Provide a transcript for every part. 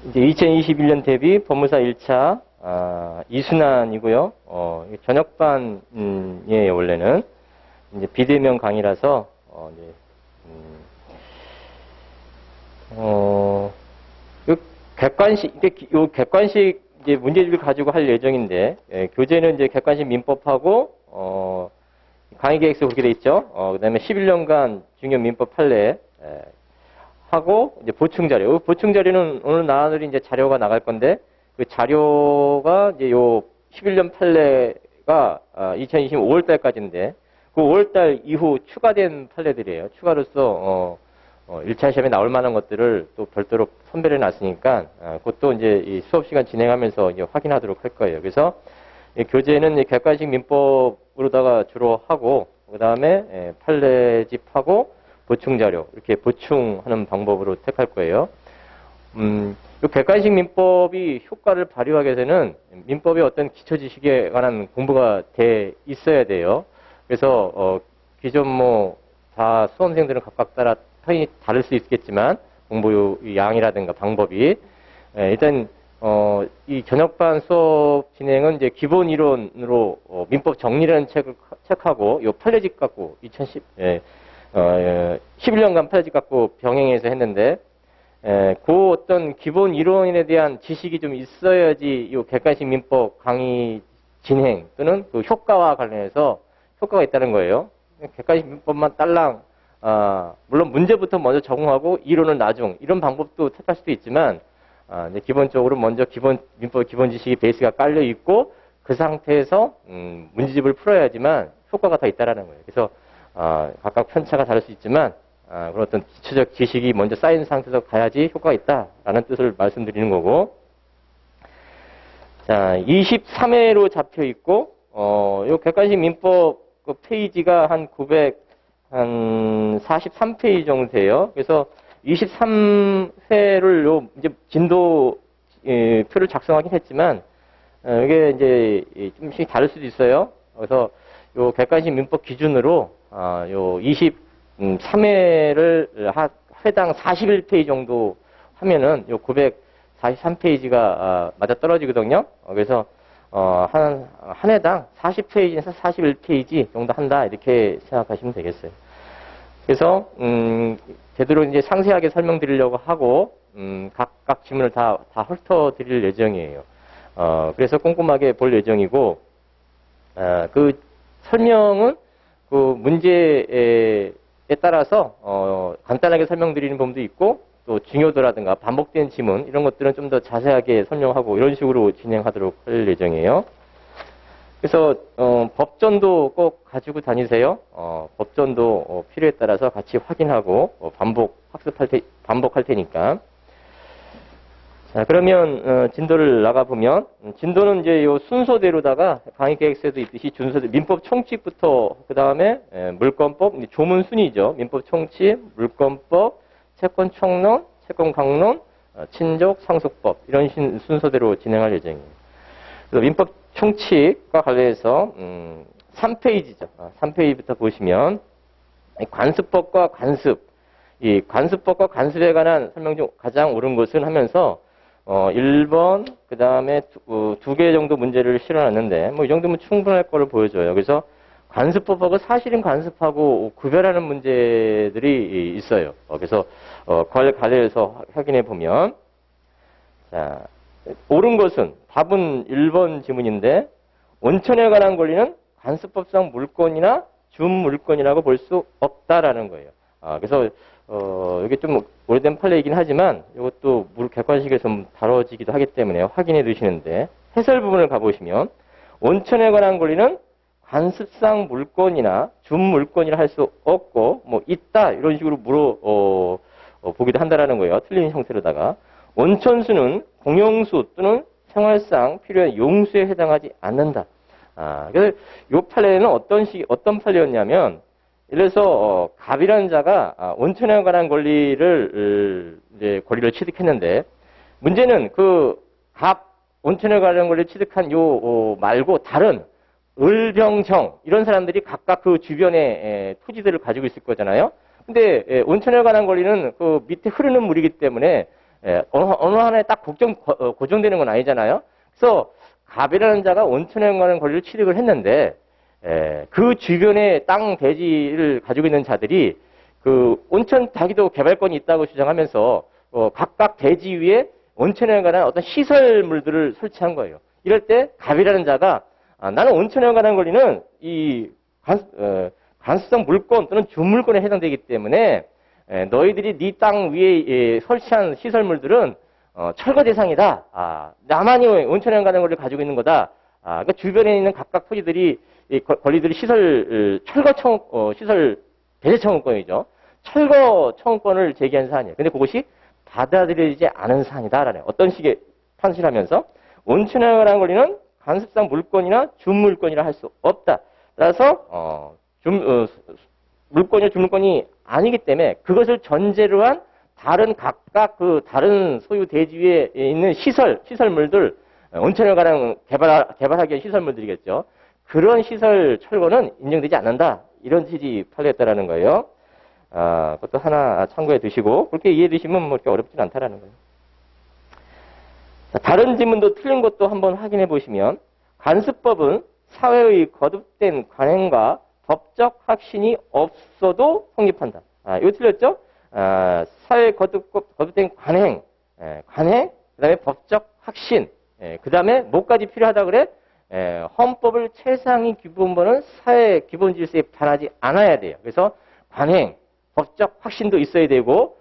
이제 2021년 대비 법무사 1차 이순환이고요. 저녁반이에요, 원래는. 이제 비대면 강의라서 이제 요 객관식 객관식 이제 문제집을 가지고 할 예정인데, 교재는 이제 객관식 민법하고 강의 계획서 그렇게 돼 있죠. 그다음에 11년간 중요 민법 판례 하고 이제 보충 자료. 보충 자료는 오늘 나눠드린 이제 자료가 나갈 건데, 그 자료가 이제 요 11년 판례가 2025 5월 달까지인데, 그 5월 달 이후 추가된 판례들이에요. 추가로서 1차 시험에 나올 만한 것들을 또 별도로 선별해 놨으니까 그것도 이제 이 수업 시간 진행하면서 이제 확인하도록 할 거예요. 그래서 이 교재는 객관식 민법으로다가 주로 하고, 그 다음에 판례집하고 보충 자료 이렇게 보충하는 방법으로 택할 거예요. 이 객관식 민법이 효과를 발휘하기 위해서는 민법의 어떤 기초 지식에 관한 공부가 돼 있어야 돼요. 그래서 기존 다 수험생들은 각각 따라 편이 다를 수 있겠지만 공부 양이라든가 방법이 일단 이 저녁반 수업 진행은 이제 기본 이론으로 민법 정리라는 책하고 요 판례집 갖고 11년간 판례집 갖고 병행해서 했는데, 그 어떤 기본 이론에 대한 지식이 좀 있어야지 요 객관식 민법 강의 진행 또는 그 효과와 관련해서 효과가 있다는 거예요. 객관식 민법만 딸랑 물론 문제부터 먼저 적응하고 이론은 나중, 이런 방법도 택할 수도 있지만, 이제 기본적으로 먼저 민법 기본 지식이 베이스가 깔려 있고, 그 상태에서, 문제집을 풀어야지만 효과가 더 있다라는 거예요. 그래서, 각각 편차가 다를 수 있지만, 그런 어떤 기초적 지식이 먼저 쌓인 상태에서 가야지 효과가 있다라는 뜻을 말씀드리는 거고, 자, 23회로 잡혀 있고, 요 객관식 민법 그 페이지가 한 43페이지 정도 돼요. 그래서 23회를 이제 진도 표를 작성하긴 했지만, 이게 이제 좀씩 다를 수도 있어요. 그래서 요 객관식 민법 기준으로 요 23회를 회당 41페이지 정도 하면은 요 943페이지가 맞아 떨어지거든요. 그래서 한 회당 40페이지에서 41페이지 정도 한다, 이렇게 생각하시면 되겠어요. 그래서 제대로 이제 상세하게 설명드리려고 하고 각각 질문을 다 훑어드릴 예정이에요. 그래서 꼼꼼하게 볼 예정이고, 그 설명은 그 문제에 따라서 간단하게 설명드리는 부분도 있고, 또 중요도라든가 반복된 지문 이런 것들은 좀 더 자세하게 설명하고 이런 식으로 진행하도록 할 예정이에요. 그래서 법전도 꼭 가지고 다니세요. 법전도 필요에 따라서 같이 확인하고 반복할 테니까. 자, 그러면 진도를 나가 보면, 진도는 이제 요 순서대로다가 강의 계획서에도 있듯이 준서대로 민법 총칙부터 그 다음에 물권법, 조문 순위죠. 민법 총칙, 물권법, 채권 총론, 채권 강론, 친족 상속법, 이런 순서대로 진행할 예정이에요. 그래서 민법 총칙과 관련해서 3페이지죠. 3페이지부터 보시면 관습법과 관습, 이 관습법과 관습에 관한 설명 중 가장 옳은 것은 하면서 1번 그 다음에 두 개 정도 문제를 실어놨는데, 이 정도면 충분할 거를 보여줘요. 그래서 관습법하고 사실인 관습하고 구별하는 문제들이 있어요. 그래서 그걸 관련해서 확인해 보면, 자, 옳은 것은 답은 1번 지문인데, 원천에 관한 권리는 관습법상 물권이나 준물권이라고 볼 수 없다라는 거예요. 그래서 이게 좀 오래된 판례이긴 하지만 이것도 객관식에서 다뤄지기도 하기 때문에 확인해 두시는데, 해설 부분을 가보시면 원천에 관한 권리는 관습상 물권이나 준물권이라 할 수 없고 있다, 이런 식으로 보기도 한다라는 거예요. 틀린 형태로다가 원천수는 공용수 또는 생활상 필요한 용수에 해당하지 않는다. 그래서 이 판례는 어떤 판례였냐면, 예를 들어서 갑이라는 자가 원천에 관한 권리를 취득했는데, 문제는 그 갑 원천에 관한 권리를 취득한 요 말고 다른 을병정 이런 사람들이 각각 그 주변에 토지들을 가지고 있을 거잖아요. 근데 원천에 관한 권리는 그 밑에 흐르는 물이기 때문에 어느 하나에 딱 고정되는 건 아니잖아요. 그래서 갑이라는 자가 온천에 관한 권리를 취득을 했는데, 그 주변에 땅 대지를 가지고 있는 자들이 그 온천 자기도 개발권이 있다고 주장하면서 각각 대지 위에 온천에 관한 어떤 시설물들을 설치한 거예요. 이럴 때 갑이라는 자가 나는 온천에 관한 권리는 이 관습성 물권 또는 주물권에 해당되기 때문에 너희들이 네 땅 위에 설치한 시설물들은 철거 대상이다. 나만이 온천에 관한 권리를 가지고 있는 거다. 그러니까 주변에 있는 각각 토지들이 권리들이 철거 시설 배제 청구권이죠. 철거 청구권을 제기한 사안이에요. 근데 그것이 받아들여지지 않은 사안이다라는 어떤 식의 판시를 하면서 온천에 관한 권리는 관습상 물권이나 주물권이라 할 수 없다. 따라서 물권이나 주물권이 아니기 때문에 그것을 전제로 한 각각 다른 소유 대지 위에 있는 시설물들, 온천에 관한 개발하기 위한 시설물들이겠죠. 그런 시설 철거는 인정되지 않는다. 이런 취지 판례였다라는 거예요. 그것도 하나 참고해 두시고, 그렇게 이해해 두시면 뭐 이렇게 어렵진 않다라는 거예요. 자, 다른 지문도 틀린 것도 한번 확인해 보시면, 관습법은 사회의 거듭된 관행과 법적 확신이 없어도 성립한다. 이거 틀렸죠? 사회 거듭된 관행, 그 다음에 법적 확신, 그 다음에 뭐까지 필요하다 그래? 헌법을 최상위 기본본은 사회 기본 질서에 반하지 않아야 돼요. 그래서 관행, 법적 확신도 있어야 되고,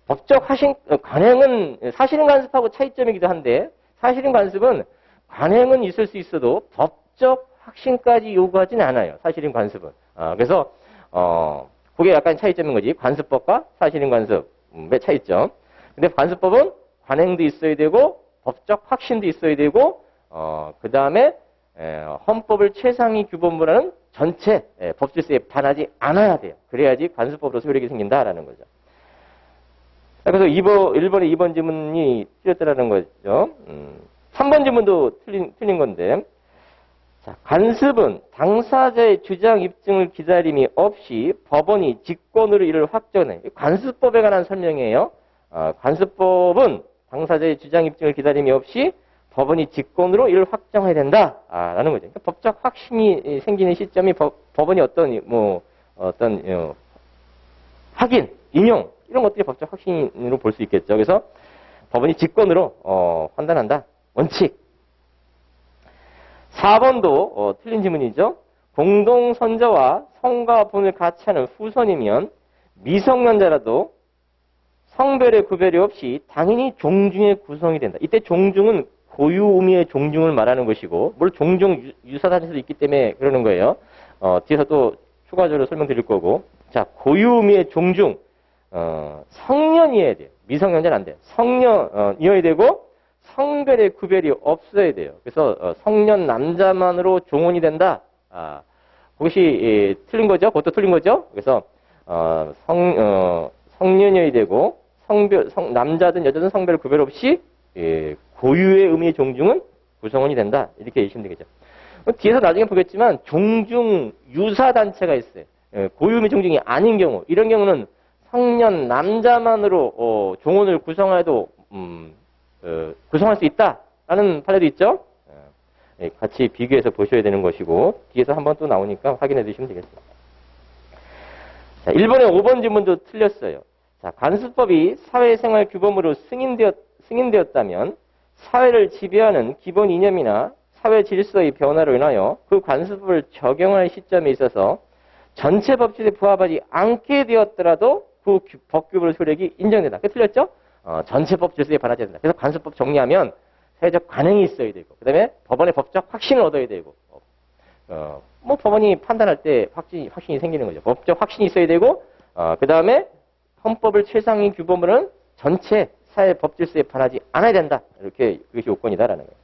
법적 확신, 관행은 사실인 관습하고 차이점이기도 한데, 사실인 관습은 관행은 있을 수 있어도 법적 확신까지 요구하진 않아요. 사실인 관습은. 그래서, 그게 약간 차이점인 거지. 관습법과 사실인 관습의 차이점. 근데 관습법은 관행도 있어야 되고, 법적 확신도 있어야 되고, 그 다음에, 헌법을 최상위 규범부라는 전체 법질서에 반하지 않아야 돼요. 그래야지 관습법으로서 효력이 생긴다라는 거죠. 그래서 1번의 2번 지문이 틀렸다라는 거죠. 3번 지문도 틀린 건데, 자, 관습은 당사자의 주장 입증을 기다림이 없이 법원이 직권으로 이를 확정해. 관습법에 관한 설명이에요. 관습법은 당사자의 주장 입증을 기다림이 없이 법원이 직권으로 이를 확정해야 된다라는 거죠. 그러니까 법적 확신이 생기는 시점이 법원이 어떤 확인, 인용 이런 것들이 법적 확신으로 볼 수 있겠죠. 그래서 법원이 직권으로 판단한다. 원칙. 4번도 틀린 지문이죠. 공동선저와 성과 본을 같이 하는 후손이면 미성년자라도 성별의 구별이 없이 당연히 종중의 구성이 된다. 이때 종중은 고유 의미의 종중을 말하는 것이고, 물론 종종 유사단체도 있기 때문에 그러는 거예요. 뒤에서 또 추가적으로 설명드릴 거고. 자, 고유 의미의 종중. 성년이어야 돼요. 미성년자는 안 돼요. 성년이어야 되고, 성별의 구별이 없어야 돼요. 그래서 성년 남자만으로 종혼이 된다. 그것이 틀린 거죠. 그것도 틀린 거죠. 그래서 성년이어야 되고, 남자든 여자든 성별 구별 없이 고유의 의미의 종중은 구성원이 된다. 이렇게 이해하시면 되겠죠. 뒤에서 나중에 보겠지만 종중 유사단체가 있어요. 고유 의미 종중이 아닌 경우, 이런 경우는 성년 남자만으로 종혼을 구성해도 구성할 수 있다라는 판례도 있죠. 같이 비교해서 보셔야 되는 것이고, 뒤에서 한번 또 나오니까 확인해 주시면 되겠습니다. 자, 1번에 5번 지문도 틀렸어요. 자, 관습법이 사회생활 규범으로 승인되었다면 사회를 지배하는 기본 이념이나 사회 질서의 변화로 인하여 그 관습법을 적용할 시점에 있어서 전체 법칙에 부합하지 않게 되었더라도 그 법규별 효력이 인정된다. 그게 틀렸죠? 전체 법 질서에 반하지 않는다. 그래서 관습법 정리하면 사회적 관행이 있어야 되고, 그 다음에 법원의 법적 확신을 얻어야 되고, 법원이 판단할 때 확신이 생기는 거죠. 법적 확신이 있어야 되고, 그 다음에 헌법을 최상위 규범으로는 전체 사회 법 질서에 반하지 않아야 된다. 이렇게 그것이 요건이다라는 거예요.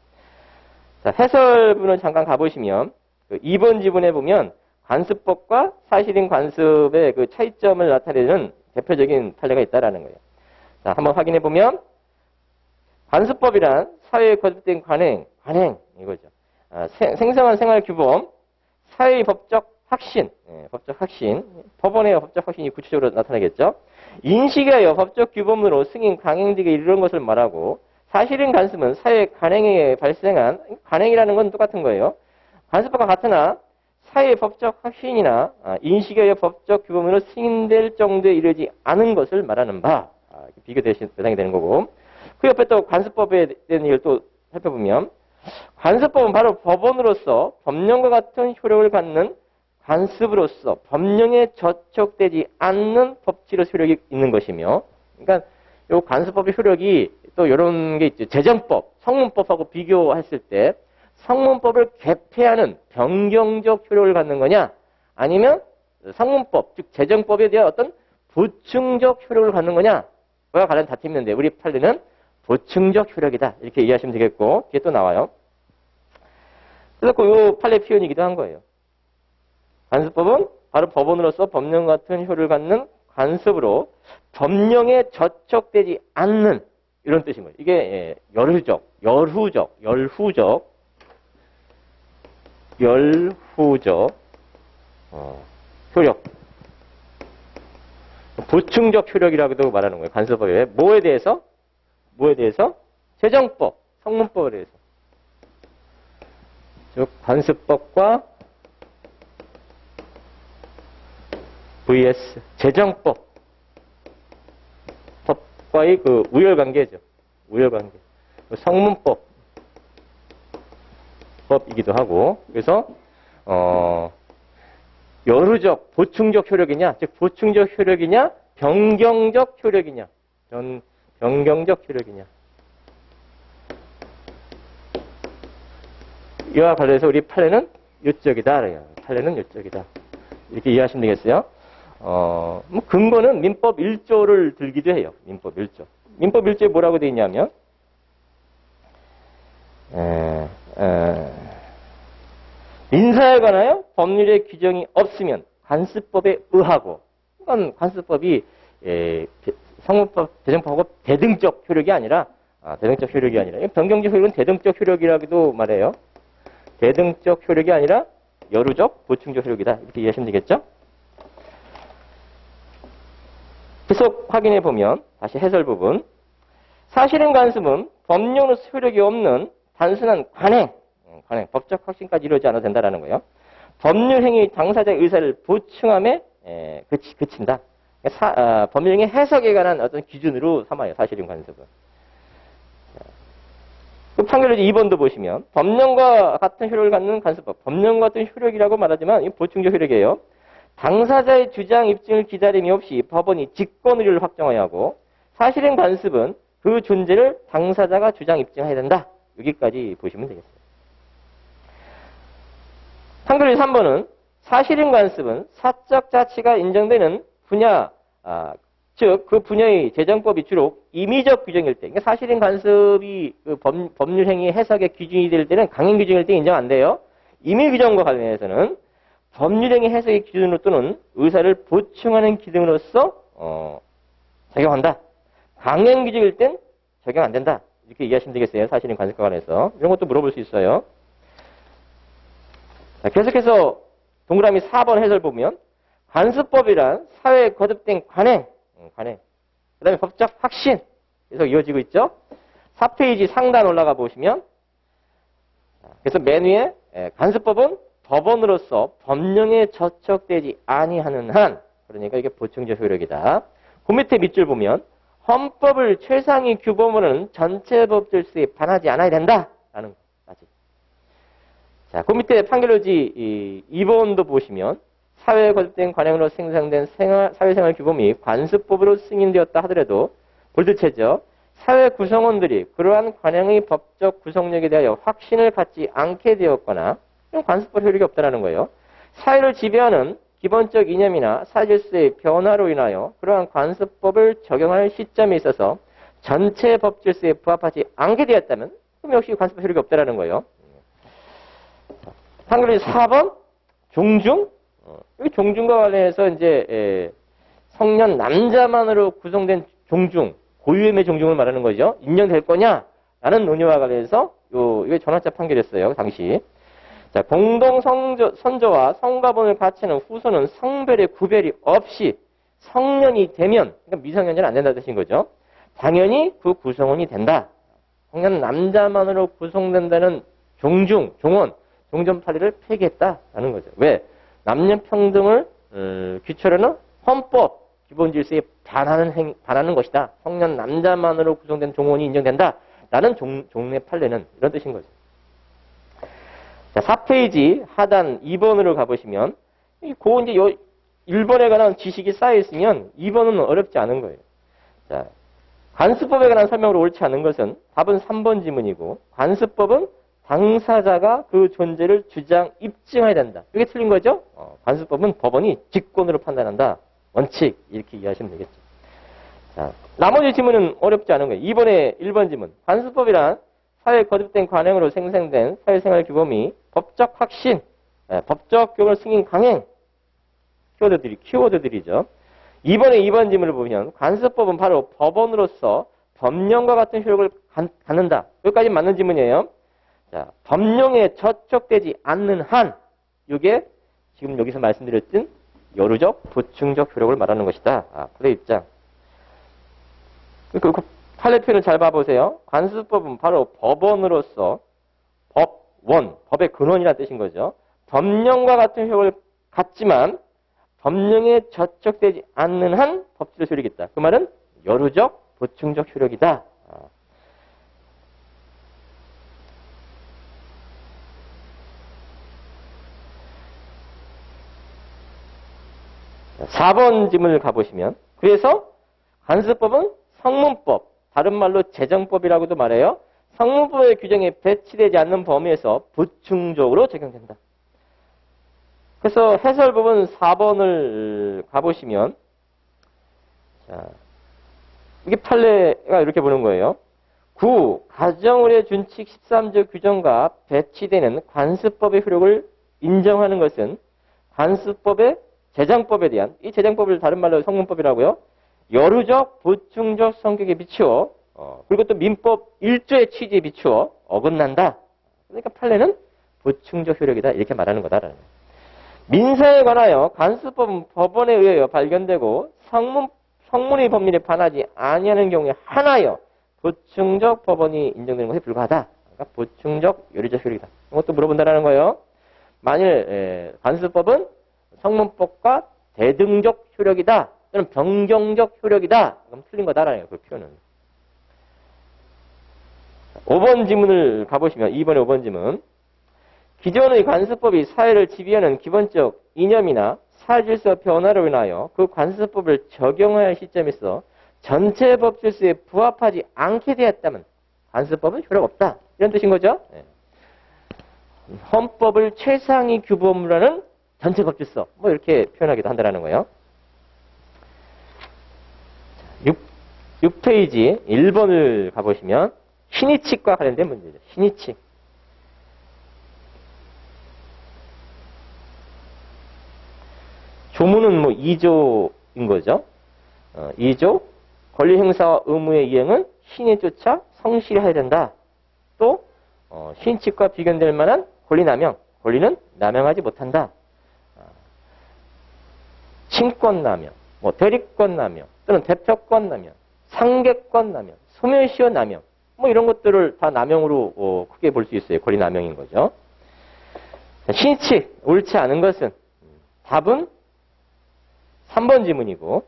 자, 해설문을 잠깐 가보시면 2번 지문에 보면 관습법과 사실인 관습의 그 차이점을 나타내는 대표적인 판례가 있다라는 거예요. 자, 한번 확인해 보면 관습법이란 사회에 거듭된 관행 이거죠. 생성한 생활 규범, 사회의 법적 확신, 법적 확신. 법원의 법적 확신이 구체적으로 나타나겠죠. 인식하여 법적 규범으로 승인, 강행되게 이르는 것을 말하고, 사실은 간습은 사회 간행에 발생한, 간행이라는 건 똑같은 거예요. 간습법과 같으나 사회 법적 확신이나 인식하여 법적 규범으로 승인될 정도에 이르지 않은 것을 말하는 바. 비교 대상이 되는 거고. 그 옆에 또 간습법에 대한 얘기를 또 살펴보면, 간습법은 바로 법원으로서 법령과 같은 효력을 갖는 간습으로서 법령에 저촉되지 않는 법치로 효력이 있는 것이며, 그러니까 요 간습법의 효력이 또 이런 게 있죠. 재정법, 성문법하고 비교했을 때 성문법을 개폐하는 변경적 효력을 갖는 거냐, 아니면 성문법, 즉 재정법에 대한 어떤 보충적 효력을 갖는 거냐와 관련 다툼이 있는데, 우리 판례는 보충적 효력이다, 이렇게 이해하시면 되겠고, 뒤에 또 나와요. 그래서 이 판례 표현이기도 한 거예요. 간습법은 바로 법원으로서 법령 같은 효력을 갖는 간습으로 법령에 저촉되지 않는, 이런 뜻인 거예요. 이게 열후적 효력, 보충적 효력이라고도 말하는 거예요. 간섭법에 뭐에 대해서? 재정법, 성문법에 대해서. 즉 간섭법과 vs 재정법, 법과의 그 우열관계죠. 우열관계. 성문법 법이기도 하고, 그래서 열후적, 보충적 효력이냐, 즉 보충적 효력이냐, 변경적 효력이냐, 변경적 효력이냐. 이와 관련해서 우리 판례는 요적이다. 판례는 요적이다. 이렇게 이해하시면 되겠어요. 뭐 근거는 민법 1조를 들기도 해요. 민법 1조. 민법 1조에 뭐라고 되어 있냐면, 민사에 관하여 법률의 규정이 없으면 간습법에 의하고, 이건 간습법이 성문법, 재정법하고 대등적 효력이 아니라, 대등적 효력이 아니라, 변경적 효력은 대등적 효력이라고도 말해요. 대등적 효력이 아니라 열후적, 보충적 효력이다. 이렇게 이해하시면 되겠죠? 계속 확인해 보면, 다시 해설 부분. 사실은 간습은 법령으로서 효력이 없는 단순한 관행, 법적 확신까지 이루어지지 않아도 된다는 거예요. 법률 행위 당사자의 의사를 보충함에 그친다. 법률행위 해석에 관한 어떤 기준으로 삼아요. 사실은 간습은. 그 판결 2번도 보시면, 법령과 같은 효력을 갖는 간습법, 법령과 같은 효력이라고 말하지만 이 보충적 효력이에요. 당사자의 주장 입증을 기다림이 없이 법원이 직권 의료를 확정해야 하고, 사실은 간습은 그 존재를 당사자가 주장 입증해야 된다. 여기까지 보시면 되겠어요. 판결 3번은 사실인 간습은 사적 자치가 인정되는 분야, 즉 그 분야의 재정법이 주로 임의적 규정일 때, 그러니까 사실인 간습이 그 법률 행위 해석의 기준이 될 때는 강행 규정일 때 인정 안 돼요. 임의 규정과 관련해서는 법률 행위 해석의 기준으로 또는 의사를 보충하는 기능으로서 적용한다. 강행 규정일 땐 적용 안 된다. 이렇게 이해하시면 되겠어요. 사실인 간습과 관해서. 이런 것도 물어볼 수 있어요. 자, 계속해서 동그라미 4번 해설 보면, 간습법이란 사회에 거듭된 관행. 그 다음에 법적 확신. 계속 이어지고 있죠. 4페이지 상단 올라가 보시면, 그래서 맨 위에 간습법은 법원으로서 법령에 저촉되지 아니하는 한, 그러니까 이게 보충적 효력이다. 그 밑에 밑줄 보면, 헌법을 최상위 규범으로는 전체 법 질서에 반하지 않아야 된다. 라는 거까지. 자, 그 밑에 판결로지 2번도 보시면, 사회에 거듭된 관행으로 생성된 사회생활 규범이 관습법으로 승인되었다 하더라도, 볼드체죠. 사회 구성원들이 그러한 관행의 법적 구성력에 대하여 확신을 갖지 않게 되었거나, 관습법 효력이 없다는 거예요. 사회를 지배하는 기본적 이념이나 사질서의 변화로 인하여 그러한 관습법을 적용할 시점에 있어서 전체 법 질서에 부합하지 않게 되었다면, 그럼 역시 관습법 효력이 없다는 거예요. 판결이 4번, 종중. 이 종중과 관련해서 이제 성년 남자만으로 구성된 종중, 고유의미의 종중을 말하는 거죠. 인정될 거냐라는 논의와 관련해서 이게 전환자 판결이었어요. 당시. 자, 공동 선조와 성가본을 바치는 후손은 성별의 구별이 없이 성년이 되면, 그러니까 미성년자는 안 된다는 뜻인 거죠. 당연히 그 구성원이 된다. 성년 남자만으로 구성된다는 종원, 종전파리를 폐기했다라는 거죠. 왜? 남녀 평등을 규철하는 헌법 기본 질서에 반하는 것이다. 성년 남자만으로 구성된 종원이 인정된다라는 종래 판례는 이런 뜻인 거죠. 자, 4페이지 하단 2번으로 가보시면 이제 1번에 관한 지식이 쌓여있으면 2번은 어렵지 않은 거예요. 자, 관습법에 관한 설명으로 옳지 않은 것은 답은 3번 지문이고, 관습법은 당사자가 그 존재를 입증해야 된다. 이게 틀린 거죠? 관습법은 법원이 직권으로 판단한다. 원칙, 이렇게 이해하시면 되겠죠. 자, 나머지 지문은 어렵지 않은 거예요. 2번에 1번 지문. 관습법이란 사회에 거듭된 관행으로 생성된 사회생활 규범이 법적 확신, 법적 교훈 승인 강행, 키워드들이죠. 2번에 2번 지문을 보면 관습법은 바로 법원으로서 법령과 같은 효력을 갖는다. 여기까지 맞는 지문이에요. 자, 법령에 저촉되지 않는 한, 이게 지금 여기서 말씀드렸던 여루적, 보충적 효력을 말하는 것이다. 그의 입장. 그 판례 표현을 잘 봐보세요. 관습법은 바로 법원으로서 법의 근원이라는 뜻인 거죠. 법령과 같은 효력을 갖지만 법령에 저촉되지 않는 한 법질의 효력이 있다. 그 말은 여루적, 보충적 효력이다. 4번 지문을 가보시면, 그래서 관습법은 성문법, 다른 말로 재정법이라고도 말해요. 성문법의 규정에 배치되지 않는 범위에서 보충적으로 적용된다. 그래서 해설법은 4번을 가보시면, 자, 이게 판례가 이렇게 보는 거예요. 9. 가정의례 준칙 13조 규정과 배치되는 관습법의 효력을 인정하는 것은 관습법의 재정법에 대한, 이 재정법을 다른 말로 성문법이라고요. 여루적, 보충적 성격에 비추어, 그리고 또 민법 1조의 취지에 비추어 어긋난다. 그러니까 판례는 보충적 효력이다. 이렇게 말하는 거다라는 거예요. 민사에 관하여 관습법은 법원에 의하여 발견되고 성문의 법률에 반하지 아니하는 경우에 하나여 보충적 법원이 인정되는 것에 불과하다. 그러니까 보충적 여루적 효력이다. 이것도 물어본다라는 거예요. 만일 관습법은 성문법과 대등적 효력이다. 또는 변경적 효력이다. 그럼 틀린 거다라는 거예요. 그 표현은. 5번 지문을 가보시면 2번의 5번 지문. 기존의 관습법이 사회를 지배하는 기본적 이념이나 사회질서 변화로 인하여 그 관습법을 적용해야 할 시점에서 전체 법 질서에 부합하지 않게 되었다면 관습법은 효력 없다. 이런 뜻인 거죠. 헌법을 최상위 규범으로 하는 전체 법 질서. 뭐 이렇게 표현하기도 한다는 거예요. 6페이지 1번을 가보시면 신의칙과 관련된 문제죠. 신의칙. 조문은 뭐 2조인 거죠. 2조 권리 행사와 의무의 이행은 신에 쫓아 성실히 해야 된다. 또 신의칙과 비견될 만한 권리 남용, 권리는 남용하지 못한다. 친권 남용, 뭐 대리권 남용, 또는 대표권 남용, 상계권 남용, 소멸시효 남용, 뭐 이런 것들을 다 남용으로 크게 볼 수 있어요. 권리 남용인 거죠. 신의칙, 옳지 않은 것은 답은 3번 지문이고,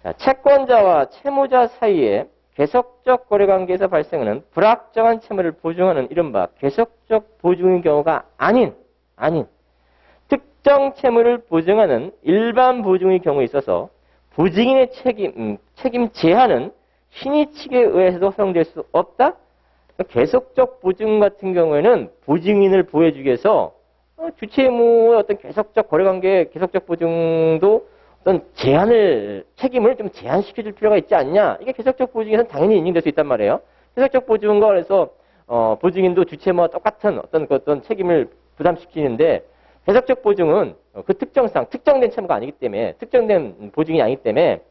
자, 채권자와 채무자 사이에 계속적 거래관계에서 발생하는 불확정한 채무를 보증하는 이른바 계속적 보증의 경우가 아닌 특정 채무를 보증하는 일반 보증의 경우에 있어서 보증인의 책임 제한은 신의칙에 의해서도 허용될 수 없다. 계속적 보증 같은 경우에는 보증인을 보호해주기 위해서 주채무의 어떤 계속적 거래관계, 계속적 보증도 어떤 책임을 좀 제한시켜줄 필요가 있지 않냐. 이게 계속적 보증에서는 당연히 인정될 수 있단 말이에요. 계속적 보증과 그래서 보증인도 주채무와 똑같은 어떤 책임을 부담시키는데, 계속적 보증은 그 특정상 특정된 채무가 아니기 때문에, 특정된 보증이 아니기 때문에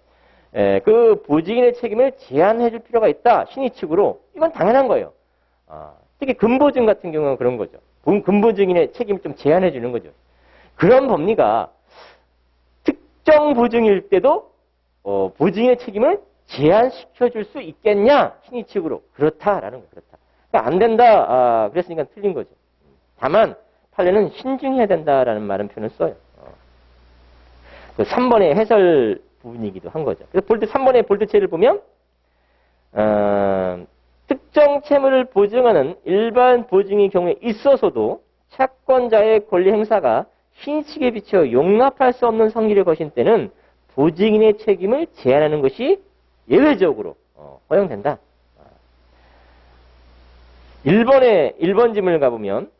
그 보증인의 책임을 제한해줄 필요가 있다. 신의칙으로. 이건 당연한 거예요. 특히 근보증 같은 경우는 그런 거죠. 근보증인의 책임을 좀 제한해 주는 거죠. 그런 법리가 특정 보증일 때도 보증인의 책임을 제한시켜 줄 수 있겠냐? 신의 측으로. 그렇다라는 거예요. 그렇다. 그러니까 안 된다. 그랬으니까 틀린 거죠. 다만 판례는 신중해야 된다라는 말은 표현을 써요. 그 3번의 해설 부분이기도 한 거죠. 그래서 3번의 볼트체를 보면 특정 채무를 보증하는 일반 보증의 경우에 있어서도 채권자의 권리 행사가 신의칙에 비추어 용납할 수 없는 성질을 거신 때는 보증인의 책임을 제한하는 것이 예외적으로 허용된다. 1번 질문을 가보면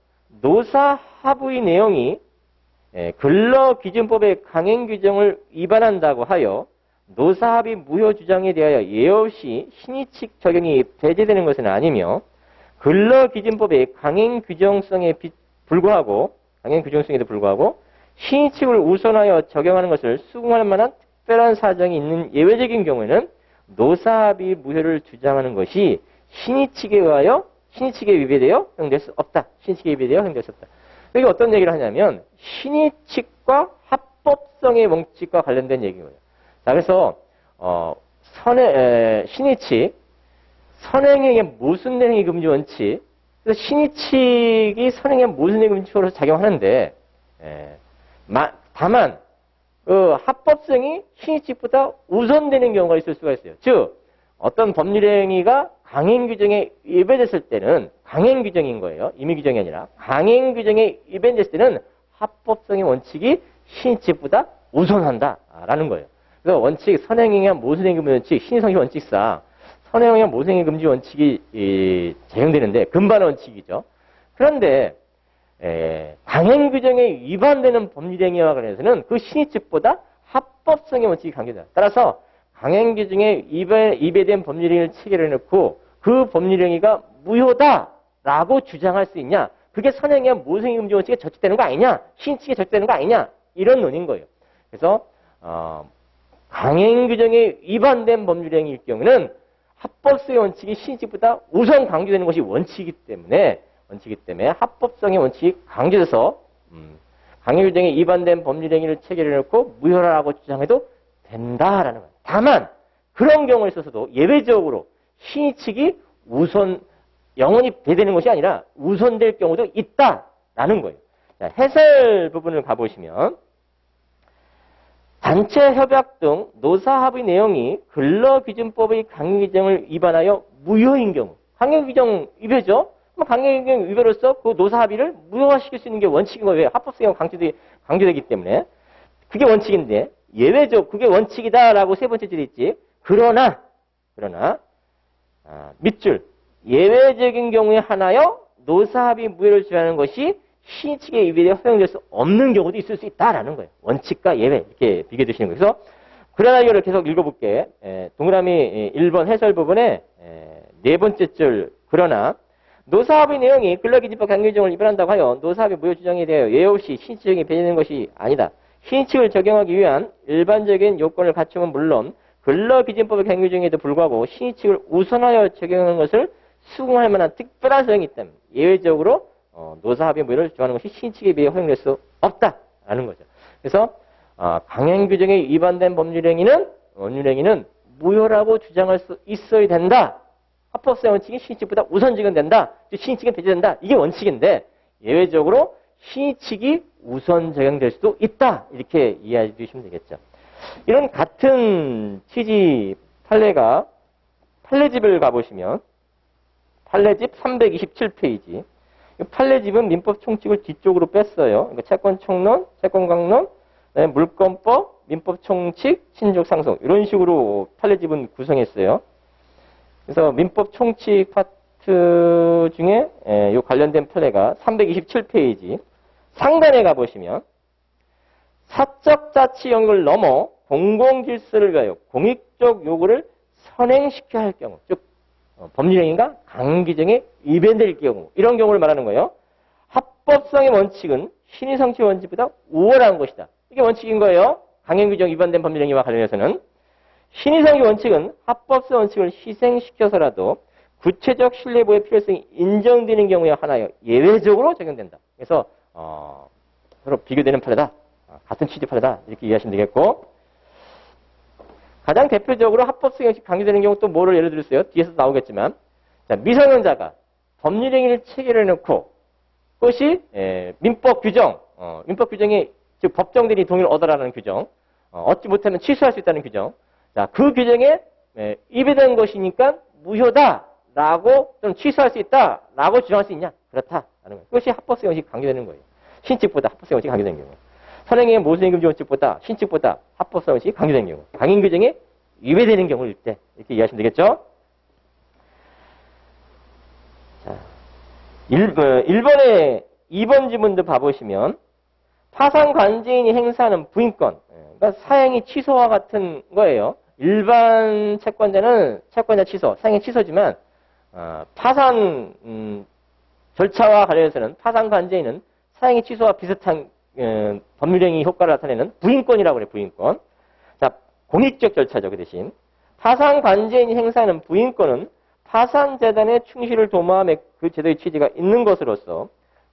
노사 하부의 내용이 근로기준법의 강행 규정을 위반한다고 하여 노사합의 무효 주장에 대하여 예외 없이 신의칙 적용이 배제되는 것은 아니며 근로기준법의 강행 규정성에도 불구하고 신의칙을 우선하여 적용하는 것을 수긍할 만한 특별한 사정이 있는 예외적인 경우에는 노사합의 무효를 주장하는 것이 신의칙에 위배되어 허용될 수 없다. 신의칙에 위배되어 허용될 수 없다. 여기 어떤 얘기를 하냐면 신의칙과 합법성의 원칙과 관련된 얘기예요. 자, 그래서 신의칙, 선행에게 모순행위 금지 원칙. 그래서 신의칙이 선행에 모순행위 금지로 작용하는데, 다만 그 합법성이 신의칙보다 우선되는 경우가 있을 수가 있어요. 즉, 어떤 법률행위가 강행 규정에 위배됐을 때는 강행 규정인 거예요. 임의 규정이 아니라 강행 규정에 위배됐을 때는 합법성의 원칙이 신의칙보다 우선한다라는 거예요. 그래서 원칙 선행에 의한 모순행위 금지 원칙, 신의성시 원칙상 선행에 의한 모순행위 금지 원칙이 적용되는데 근반 원칙이죠. 그런데 강행 규정에 위반되는 법률행위와 관련해서는 그 신의칙보다 합법성의 원칙이 강조된다. 따라서 강행 규정에 위배된 법률행위를 체결해 놓고 그 법률행위가 무효다라고 주장할 수 있냐? 그게 선행에 의한 모순행위 금지 원칙에 저촉되는 거 아니냐? 신의칙에 저촉되는 거 아니냐? 이런 논의인 거예요. 그래서 강행 규정에 위반된 법률행위일 경우는 합법성의 원칙이 신의칙보다 우선 강조되는 것이 원칙이기 때문에 합법성의 원칙이 강조돼서 강행 규정에 위반된 법률행위를 체결해 놓고 무효라고 주장해도 된다라는 거예요. 다만 그런 경우에 있어서도 예외적으로 신의칙이 영원히 배제되는 것이 아니라 우선될 경우도 있다라는 거예요. 자, 해설 부분을 가보시면 단체 협약 등 노사합의 내용이 근로기준법의 강행규정을 위반하여 무효인 경우, 강행규정 위배죠? 그럼 강행규정 위배로서 그 노사합의를 무효화시킬 수 있는 게 원칙인 거예요. 합법성이 강조되기 때문에. 그게 원칙인데 예외적 그게 원칙이다라고 세 번째 줄에 있지. 그러나 밑줄 예외적인 경우에 하나여 노사합의 무효를 주장하는 것이 신의칙에 위배되어 허용될 수 없는 경우도 있을 수 있다라는 거예요. 원칙과 예외 이렇게 비교해 두시는 거예요. 그래서 그러나 이거를 계속 읽어볼게. 동그라미 1번 해설 부분에 네 번째 줄 그러나 노사합의 내용이 근로기준법 강행규정을 위반한다고 하여 노사합의 무효 주장에 대하여 예외 없이 신의칙에 배제되는 것이 아니다. 신의칙을 적용하기 위한 일반적인 요건을 갖추면 물론 근로기준법의 강행규정에도 불구하고 신의칙을 우선하여 적용하는 것을 수긍할 만한 특별한 사정이 있다면 예외적으로 노사합의 무효를 주장하는 것이 신의칙에 비해 허용될 수 없다라는 거죠. 그래서 강행규정에 위반된 법률행위는 무효라고 주장할 수 있어야 된다. 합법성 원칙이 신의칙보다 우선 적용된다. 신의칙은 배제된다. 이게 원칙인데 예외적으로 신의칙이 우선 적용될 수도 있다. 이렇게 이해해 주시면 되겠죠. 이런 같은 취지 판례가 판례집을 가보시면 판례집 327페이지 판례집은 민법 총칙을 뒤쪽으로 뺐어요. 그러니까 채권총론, 채권강론, 물권법, 민법 총칙, 신족 상속 이런 식으로 판례집은 구성했어요. 그래서 민법 총칙 파트 중에 이 관련된 판례가 327페이지 상단에 가보시면 사적 자치 영역을 넘어 공공 질서를 위하여 공익적 요구를 선행시켜야 할 경우, 즉 법률행위가 강행규정에 위반될 경우 이런 경우를 말하는 거예요. 합법성의 원칙은 신의성취 원칙보다 우월한 것이다. 이게 원칙인 거예요. 강행규정 위반된 법률행위와 관련해서는 신의성취 원칙은 합법성 원칙을 희생시켜서라도 구체적 신뢰보호의 필요성이 인정되는 경우에 하나요. 예외적으로 적용된다. 그래서 서로 비교되는 판례다. 같은 취지 판례다. 이렇게 이해하시면 되겠고 가장 대표적으로 합법성 형식 강조되는 경우 또 뭐를 예를 들었어요. 뒤에서 나오겠지만 자, 미성년자가 법률행위를 체결해놓고 그것이 민법 규정이 즉 법정들이 동의를 얻어라는 규정 얻지 못하면 취소할 수 있다는 규정 자, 그 규정에 위배된 것이니까 무효다라고 좀 취소할 수 있다라고 주장할 수 있냐? 그렇다라는 거예요. 그것이 합법성 형식 강조되는 거예요. 신칙보다 합법성 형식이 강조되는 경우. 선행의 모순의 금지 원칙보다 신칙보다 합법성 형식이 강조되는 경우. 강행 규정에 위배되는 경우일 때 이렇게 이해하시면 되겠죠? 자, 1번에 2번 지문도 봐보시면 파산 관제인이 행사하는 부인권 그러니까 사행이 취소와 같은 거예요. 일반 채권자는 채권자 취소, 사행이 취소지만 파산 절차와 관련해서는 파산 관제인은 사행이 취소와 비슷한 법률행위 효과를 나타내는 부인권이라고 그래요. 부인권. 자, 공익적 절차죠. 그 대신 파산 관제인이 행사하는 부인권은 파산재단의 충실을 도모함에 그 제도의 취지가 있는 것으로서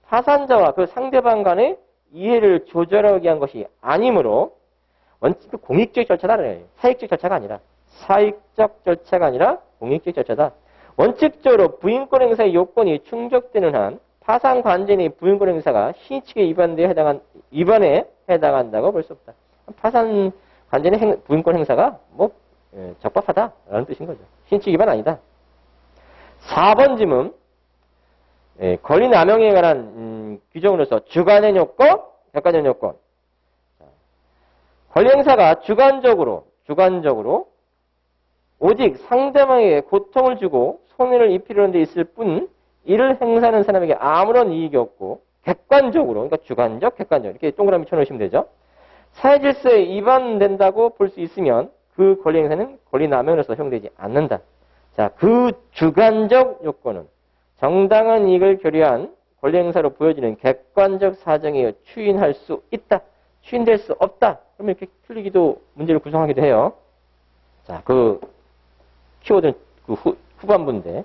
파산자와 그 상대방 간의 이해를 조절하기 위한 것이 아니므로 원칙은 공익적 절차다. 사익적 절차가 아니라 사익적 절차가 아니라 공익적 절차다. 원칙적으로 부인권 행사의 요건이 충족되는 한 파산 관제인의 부인권 행사가 신의칙의 위반에 해당한다고 볼 수 없다. 파산 관제인의 부인권 행사가 적법하다라는 뜻인 거죠. 신의칙 위반 아니다. 4번 지문 권리 남용에 관한 규정으로서 주관의 요건, 객관적 요건. 권리 행사가 주관적으로 오직 상대방에게 고통을 주고 손해를 입히려는 데 있을 뿐 이를 행사하는 사람에게 아무런 이익이 없고 객관적으로 그러니까 주관적, 객관적 이렇게 동그라미 쳐놓으시면 되죠. 사회질서에 위반된다고 볼 수 있으면 그 권리 행사는 권리 남용으로서 허용되지 않는다. 자, 그 주관적 요건은 정당한 이익을 교류한 권리 행사로 보여지는 객관적 사정에 추인할 수 있다. 추인될 수 없다. 그러면 이렇게 풀리기도 문제를 구성하기도 해요. 자, 그 키워드는 그 후반부인데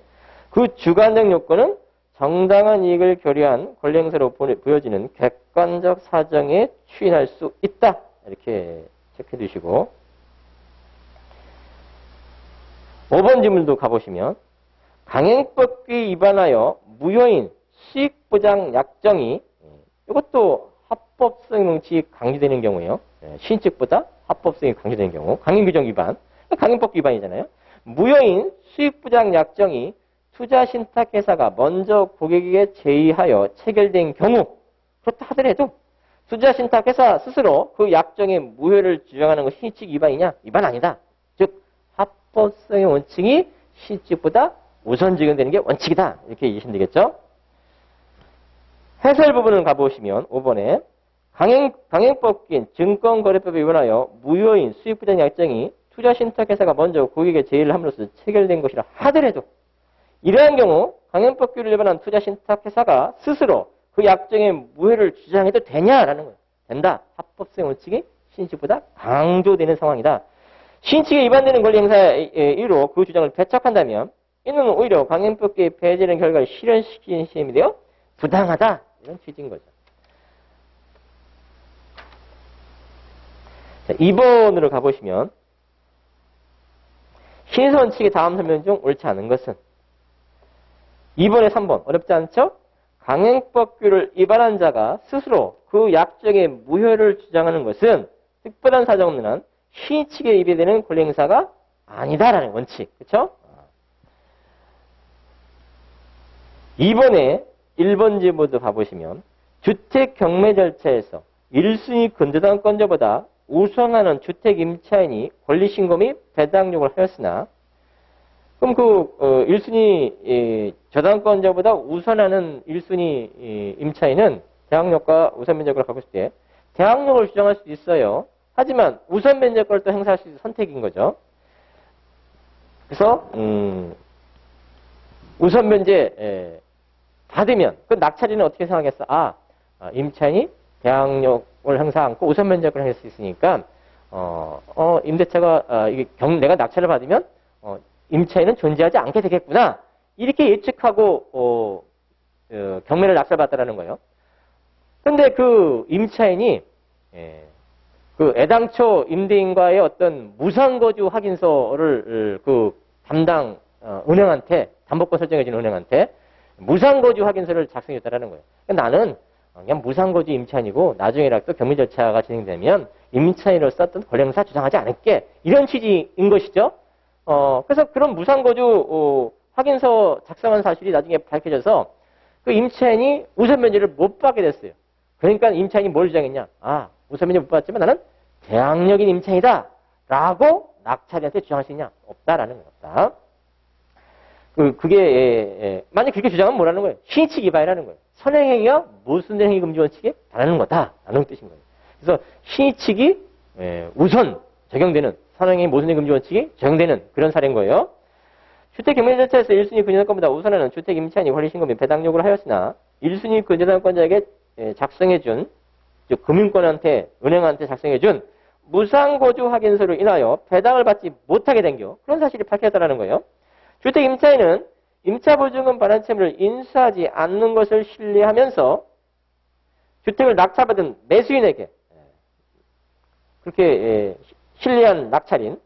그 주관적 요건은 정당한 이익을 교류한 권리 행사로 보여지는 객관적 사정에 추인할 수 있다. 이렇게 체크해 두시고 5번 질문도 가보시면 강행법규에 위반하여 무효인 수익보장 약정이 이것도 합법성 명칭이 강조되는 경우예요. 신칙보다 합법성이 강조되는 경우 강행규정 위반, 강행법규 위반이잖아요. 무효인 수익보장 약정이 투자신탁회사가 먼저 고객에게 제의하여 체결된 경우 그렇다 하더라도 투자신탁회사 스스로 그 약정의 무효를 주장하는 것이 신칙 위반이냐? 위반 아니다. 즉 합법성의 원칙이 신칙보다 우선 적용되는 게 원칙이다. 이렇게 이해하시면 되겠죠? 해설 부분을 가보시면 5번에 강행법규인 증권거래법에 위반하여 무효인 수익보장 약정이 투자신탁회사가 먼저 고객에게 제의를 함으로써 체결된 것이라 하더라도 이러한 경우 강행법규를 위반한 투자신탁회사가 스스로 그 약정의 무효를 주장해도 되냐라는 거예요. 된다. 합법성 원칙이 신칙보다 강조되는 상황이다. 신칙에 위반되는 권리 행사의 이유로 그 주장을 배척한다면 이는 오히려 강행법규의 배제된 결과를 실현시키는 시험이 되어 부당하다. 이런 취지인 거죠. 자, 2번으로 가보시면 신의소 원칙의 다음 설명 중 옳지 않은 것은 2번에 3번 어렵지 않죠? 강행법규를 위반한 자가 스스로 그 약정의 무효를 주장하는 것은 특별한 사정 없는 한 신의칙에 위배되는 권리 행사가 아니다라는 원칙. 그렇죠? 2번에 1번 지문도 봐보시면 주택 경매 절차에서 1순위 근저당권자보다 우선하는 주택 임차인이 권리신고 및 배당 요구를 하였으나 그럼 그 1순위 저당권자보다 우선하는 1순위 임차인은 대항력과 우선 면적을 갖고 있을 때 대항력을 주장할 수도 있어요. 하지만 우선 면적을 또 행사할 수 있는 선택인 거죠. 그래서 우선 면제 받으면 그 낙찰인은 어떻게 생각했어? 임차인이 대항력을 행사 않고 우선 면적을 할 수 있으니까 임대차가 내가 낙찰을 받으면 임차인은 존재하지 않게 되겠구나. 이렇게 예측하고 경매를 낙찰받았다는 거예요. 근데 그 임차인이 그 애당초 임대인과의 어떤 무상거주 확인서를 그 담당 은행한테 담보권 설정해준 은행한테 무상거주 확인서를 작성했다라는 거예요. 그러니까 나는 그냥 무상거주 임차인이고 나중에라도 경매 절차가 진행되면 임차인으로서 어떤 권리행사 주장하지 않을게 이런 취지인 것이죠. 그래서 그런 무상거주 확인서 작성한 사실이 나중에 밝혀져서 그 임차인이 우선 면제를 못 받게 됐어요. 그러니까 임차인이 뭘 주장했냐? 우선 면제 못 받았지만 나는 대항력인 임차인이다. 라고 낙찰인한테 주장할 수 있냐? 없다라는 거예요. 없다. 그게 만약 그렇게 주장하면 뭐라는 거예요? 신의칙 위반이라는 거예요. 선행행위와 모순된 행위 금지 원칙에 달하는 거다라는 뜻인 거예요. 그래서 신의칙이 우선 적용되는 선행행위 모순된 금지 원칙이 적용되는 그런 사례인 거예요. 주택 경매 절차에서 1순위 근저당권보다 우선하는 주택 임차인이 권리신고및 배당 요구를 하였으나 1순위 근저당권자에게 작성해준 즉 금융권한테 은행한테 작성해준 무상거주 확인서로 인하여 배당을 받지 못하게 된 경우 그런 사실이 밝혀졌다는 거예요. 주택 임차인은 임차보증금 반환 채무를 인수하지 않는 것을 신뢰하면서 주택을 낙찰받은 매수인에게 그렇게 신뢰한 낙찰인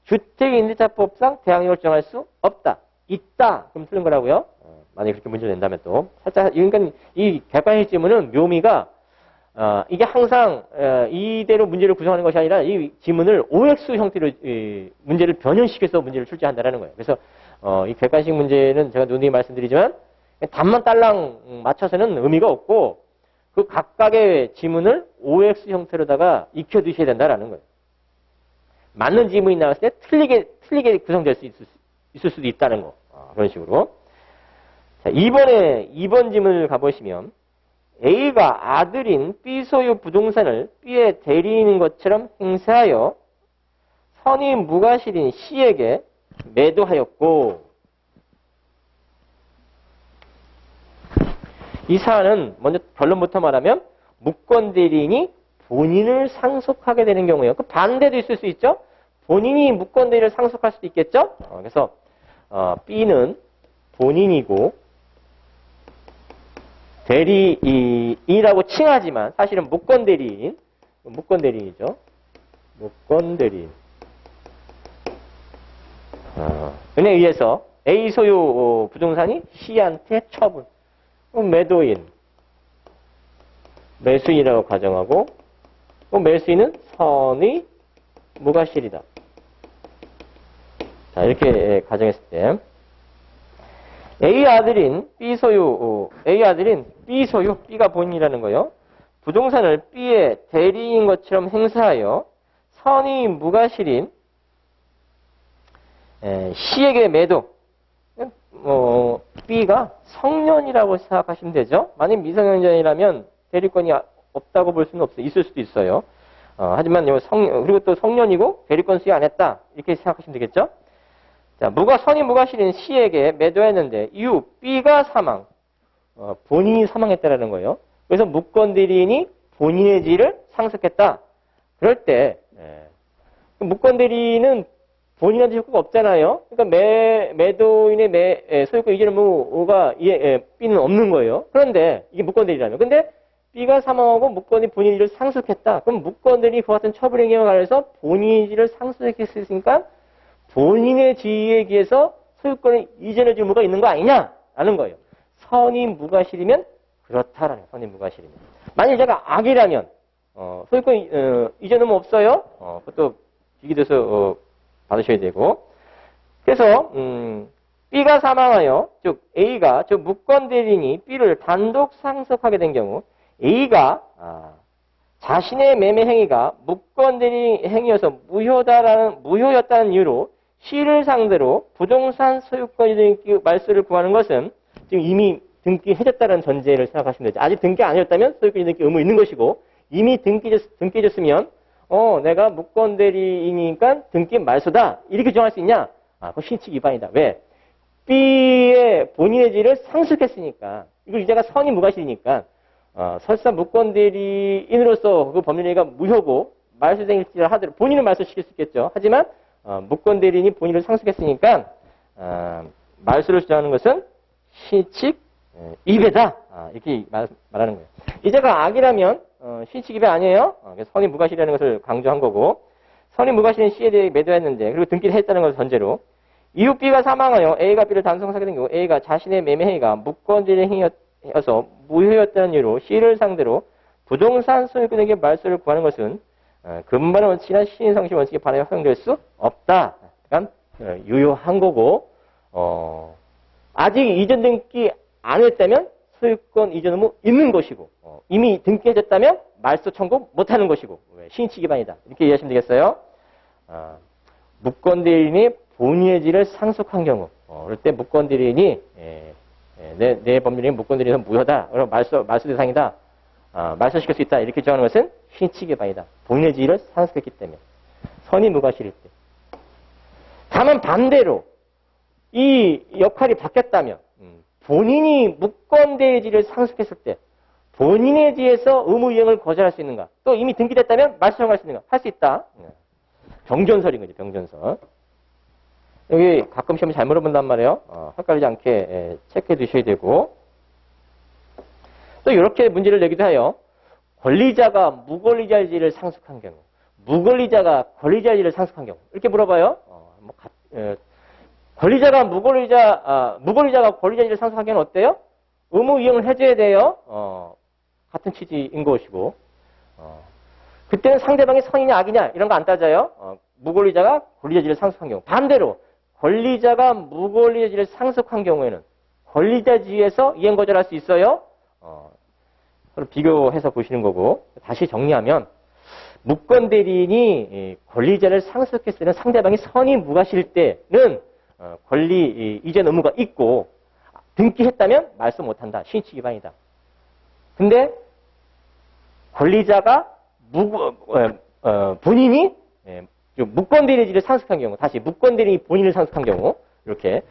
주택임대차법상 대항력을 정할 수 없다. 있다. 그럼 틀린 거라고요. 만약에 그렇게 문제를 낸다면 또 살짝 그러니까 이 객관식 지문은 묘미가 이게 항상 이대로 문제를 구성하는 것이 아니라 이 지문을 OX 형태로 문제를 변형시켜서 문제를 출제한다는 거예요. 그래서 이 객관식 문제는 제가 누누이 말씀드리지만 답만 딸랑 맞춰서는 의미가 없고 그 각각의 지문을 OX 형태로다가 익혀두셔야 된다는 거예요. 맞는 지문이 나왔을 때 틀리게 구성될 수 있을 수도 있다는 거. 그런 식으로. 자, 2번 지문을 가보시면 A가 아들인 B 소유 부동산을 B의 대리인인 것처럼 행사하여 선임 무과실인 C에게 매도하였고 이 사안은 먼저 결론부터 말하면 무권 대리인이 본인을 상속하게 되는 경우예요. 그 반대도 있을 수 있죠. 본인이 무권 대리를 상속할 수도 있겠죠. 그래서 B는 본인이고 대리인이라고 칭하지만 사실은 무권 대리인이죠. 무권 대리인. 은행에 의해서 A 소유 부동산이 C한테 처분. 매도인, 매수인이라고 가정하고 매수인은 선의 무과실이다. 자, 이렇게 가정했을 때 A 아들인 B 소유, B가 본인이라는 거예요. 부동산을 B의 대리인 것처럼 행사하여 선의 무과실인 C에게 매도. B가 성년이라고 생각하시면 되죠. 만약 미성년자이라면 대리권이 없다고 볼 수는 없어요. 있을 수도 있어요. 하지만 그리고 또 성년이고 대리권 수여 안 했다. 이렇게 생각하시면 되겠죠. 자, 선의 무과실인 C에게 매도했는데 이후 B가 사망. 본인이 사망했다라는 거예요. 그래서 무권 대리인이 본인의 지위를 상속했다. 그럴 때 무권 대리인은 본인한테 효과가 없잖아요. 그러니까 매도인의 소유권 이전 의무가 B는 없는 거예요. 그런데 이게 무권 대리라면. 근데 B가 사망하고 무권이 본인의 지위를 상속했다. 그럼 무권 대리인이 그와 같은 처벌 행위에 관해서 본인의 지위를 상속했으니까 본인의 지위에 기해서 소유권을 이전해 줄 의무가 있는 거 아니냐라는 거예요. 선임 무과실이면 그렇다라는 거예요. 선임 무과실이면. 만일 제가 악이라면 소유권 이전 의무 없어요. 그것도 비기돼서 받으셔야 되고. 그래서 B가 사망하여 즉 A가 즉 무권 대리인이 B를 단독 상속하게 된 경우 A가 자신의 매매 행위가 무권 대리 행위여서 무효였다는 이유로 C를 상대로 부동산 소유권 이전기 말소를 구하는 것은 지금 이미 등기해졌다는 전제를 생각하시면 되죠. 아직 등기 아니었다면 소유권 이전기 의무 있는 것이고 이미 등기해졌으면 내가 무권 대리인이니까 등기 말소다. 이렇게 주장할 수 있냐? 그거 신칙 위반이다. 왜? B의 본인의 지위를 상속했으니까. 이거 이제가 선임 무과실이니까. 설사 무권 대리인으로서 그 법률행위가 무효고 말소행위를 하더라도 본인은 말소시킬 수 있겠죠. 하지만 무권 대리인이 본인을 상속했으니까 말소를 주장하는 것은 신칙 이배다. 이렇게 말하는 거예요. 이자가 악이라면 신칙 이배 아니에요? 그래서 선의 무과실이라는 것을 강조한 거고 선의 무과실은 C에 대해 매도했는데 그리고 등기를 했다는 것을 전제로 이후 B가 사망하여 A가 B를 단성사게 된 경우 A가 자신의 매매 행위가 무권질의 행위여서 무효였다는 이유로 C를 상대로 부동산 소유권에게 말소를 구하는 것은 근반 원칙이나 신인성실 원칙에 반하여 허용될 수 없다. 그러니까 유효한 거고 아직 이전 등기 안 했다면 소유권 이전 의무 있는 것이고 이미 등기해졌다면 말소 청구 못하는 것이고 신치 기반이다. 이렇게 이해하시면 되겠어요. 무권대리인이 본의의 지를 상속한 경우 그럴 때 무권대리인이 내 법률이 무권대리인은 무효다. 그럼 말소 대상이다. 말소시킬 수 있다. 이렇게 주장하는 것은 신치 기반이다. 본의의 지를 상속했기 때문에 선의 무과실일 때. 다만 반대로 이 역할이 바뀌었다면 본인이 무권대리지를 상속했을 때 본인의 지에서 의무 이행을 거절할 수 있는가? 또 이미 등기됐다면 말소할 수 있는가? 할 수 있다. 병전설인 거죠. 병전설. 여기 가끔 시험에 잘 물어본단 말이에요. 헷갈리지 않게 체크해 두셔야 되고 또 이렇게 문제를 내기도 해요. 권리자가 무권리자지를 상속한 경우 무권리자가 권리자지를 상속한 경우 이렇게 물어봐요. 권리자가 무권리자가 권리자지를 상속한 경우는 어때요? 의무 이행을 해줘야 돼요. 같은 취지인 것이고 그때는 상대방이 선이냐 악이냐 이런 거 안 따져요. 무권리자가 권리자지를 상속한 경우 반대로 권리자가 무권리자지를 상속한 경우에는 권리자지에서 이행 거절할 수 있어요. 서로 비교해서 보시는 거고 다시 정리하면 무권대리인이 권리자를 상속했을 때는 상대방이 선이 무과실 때는 권리 이전 의무가 있고 등기했다면 말소 못한다. 신치 위반이다. 근데 권리자가 본인이 무권대리지를 상속한 경우 다시 무권대리인이 본인을 상속한 경우 이렇게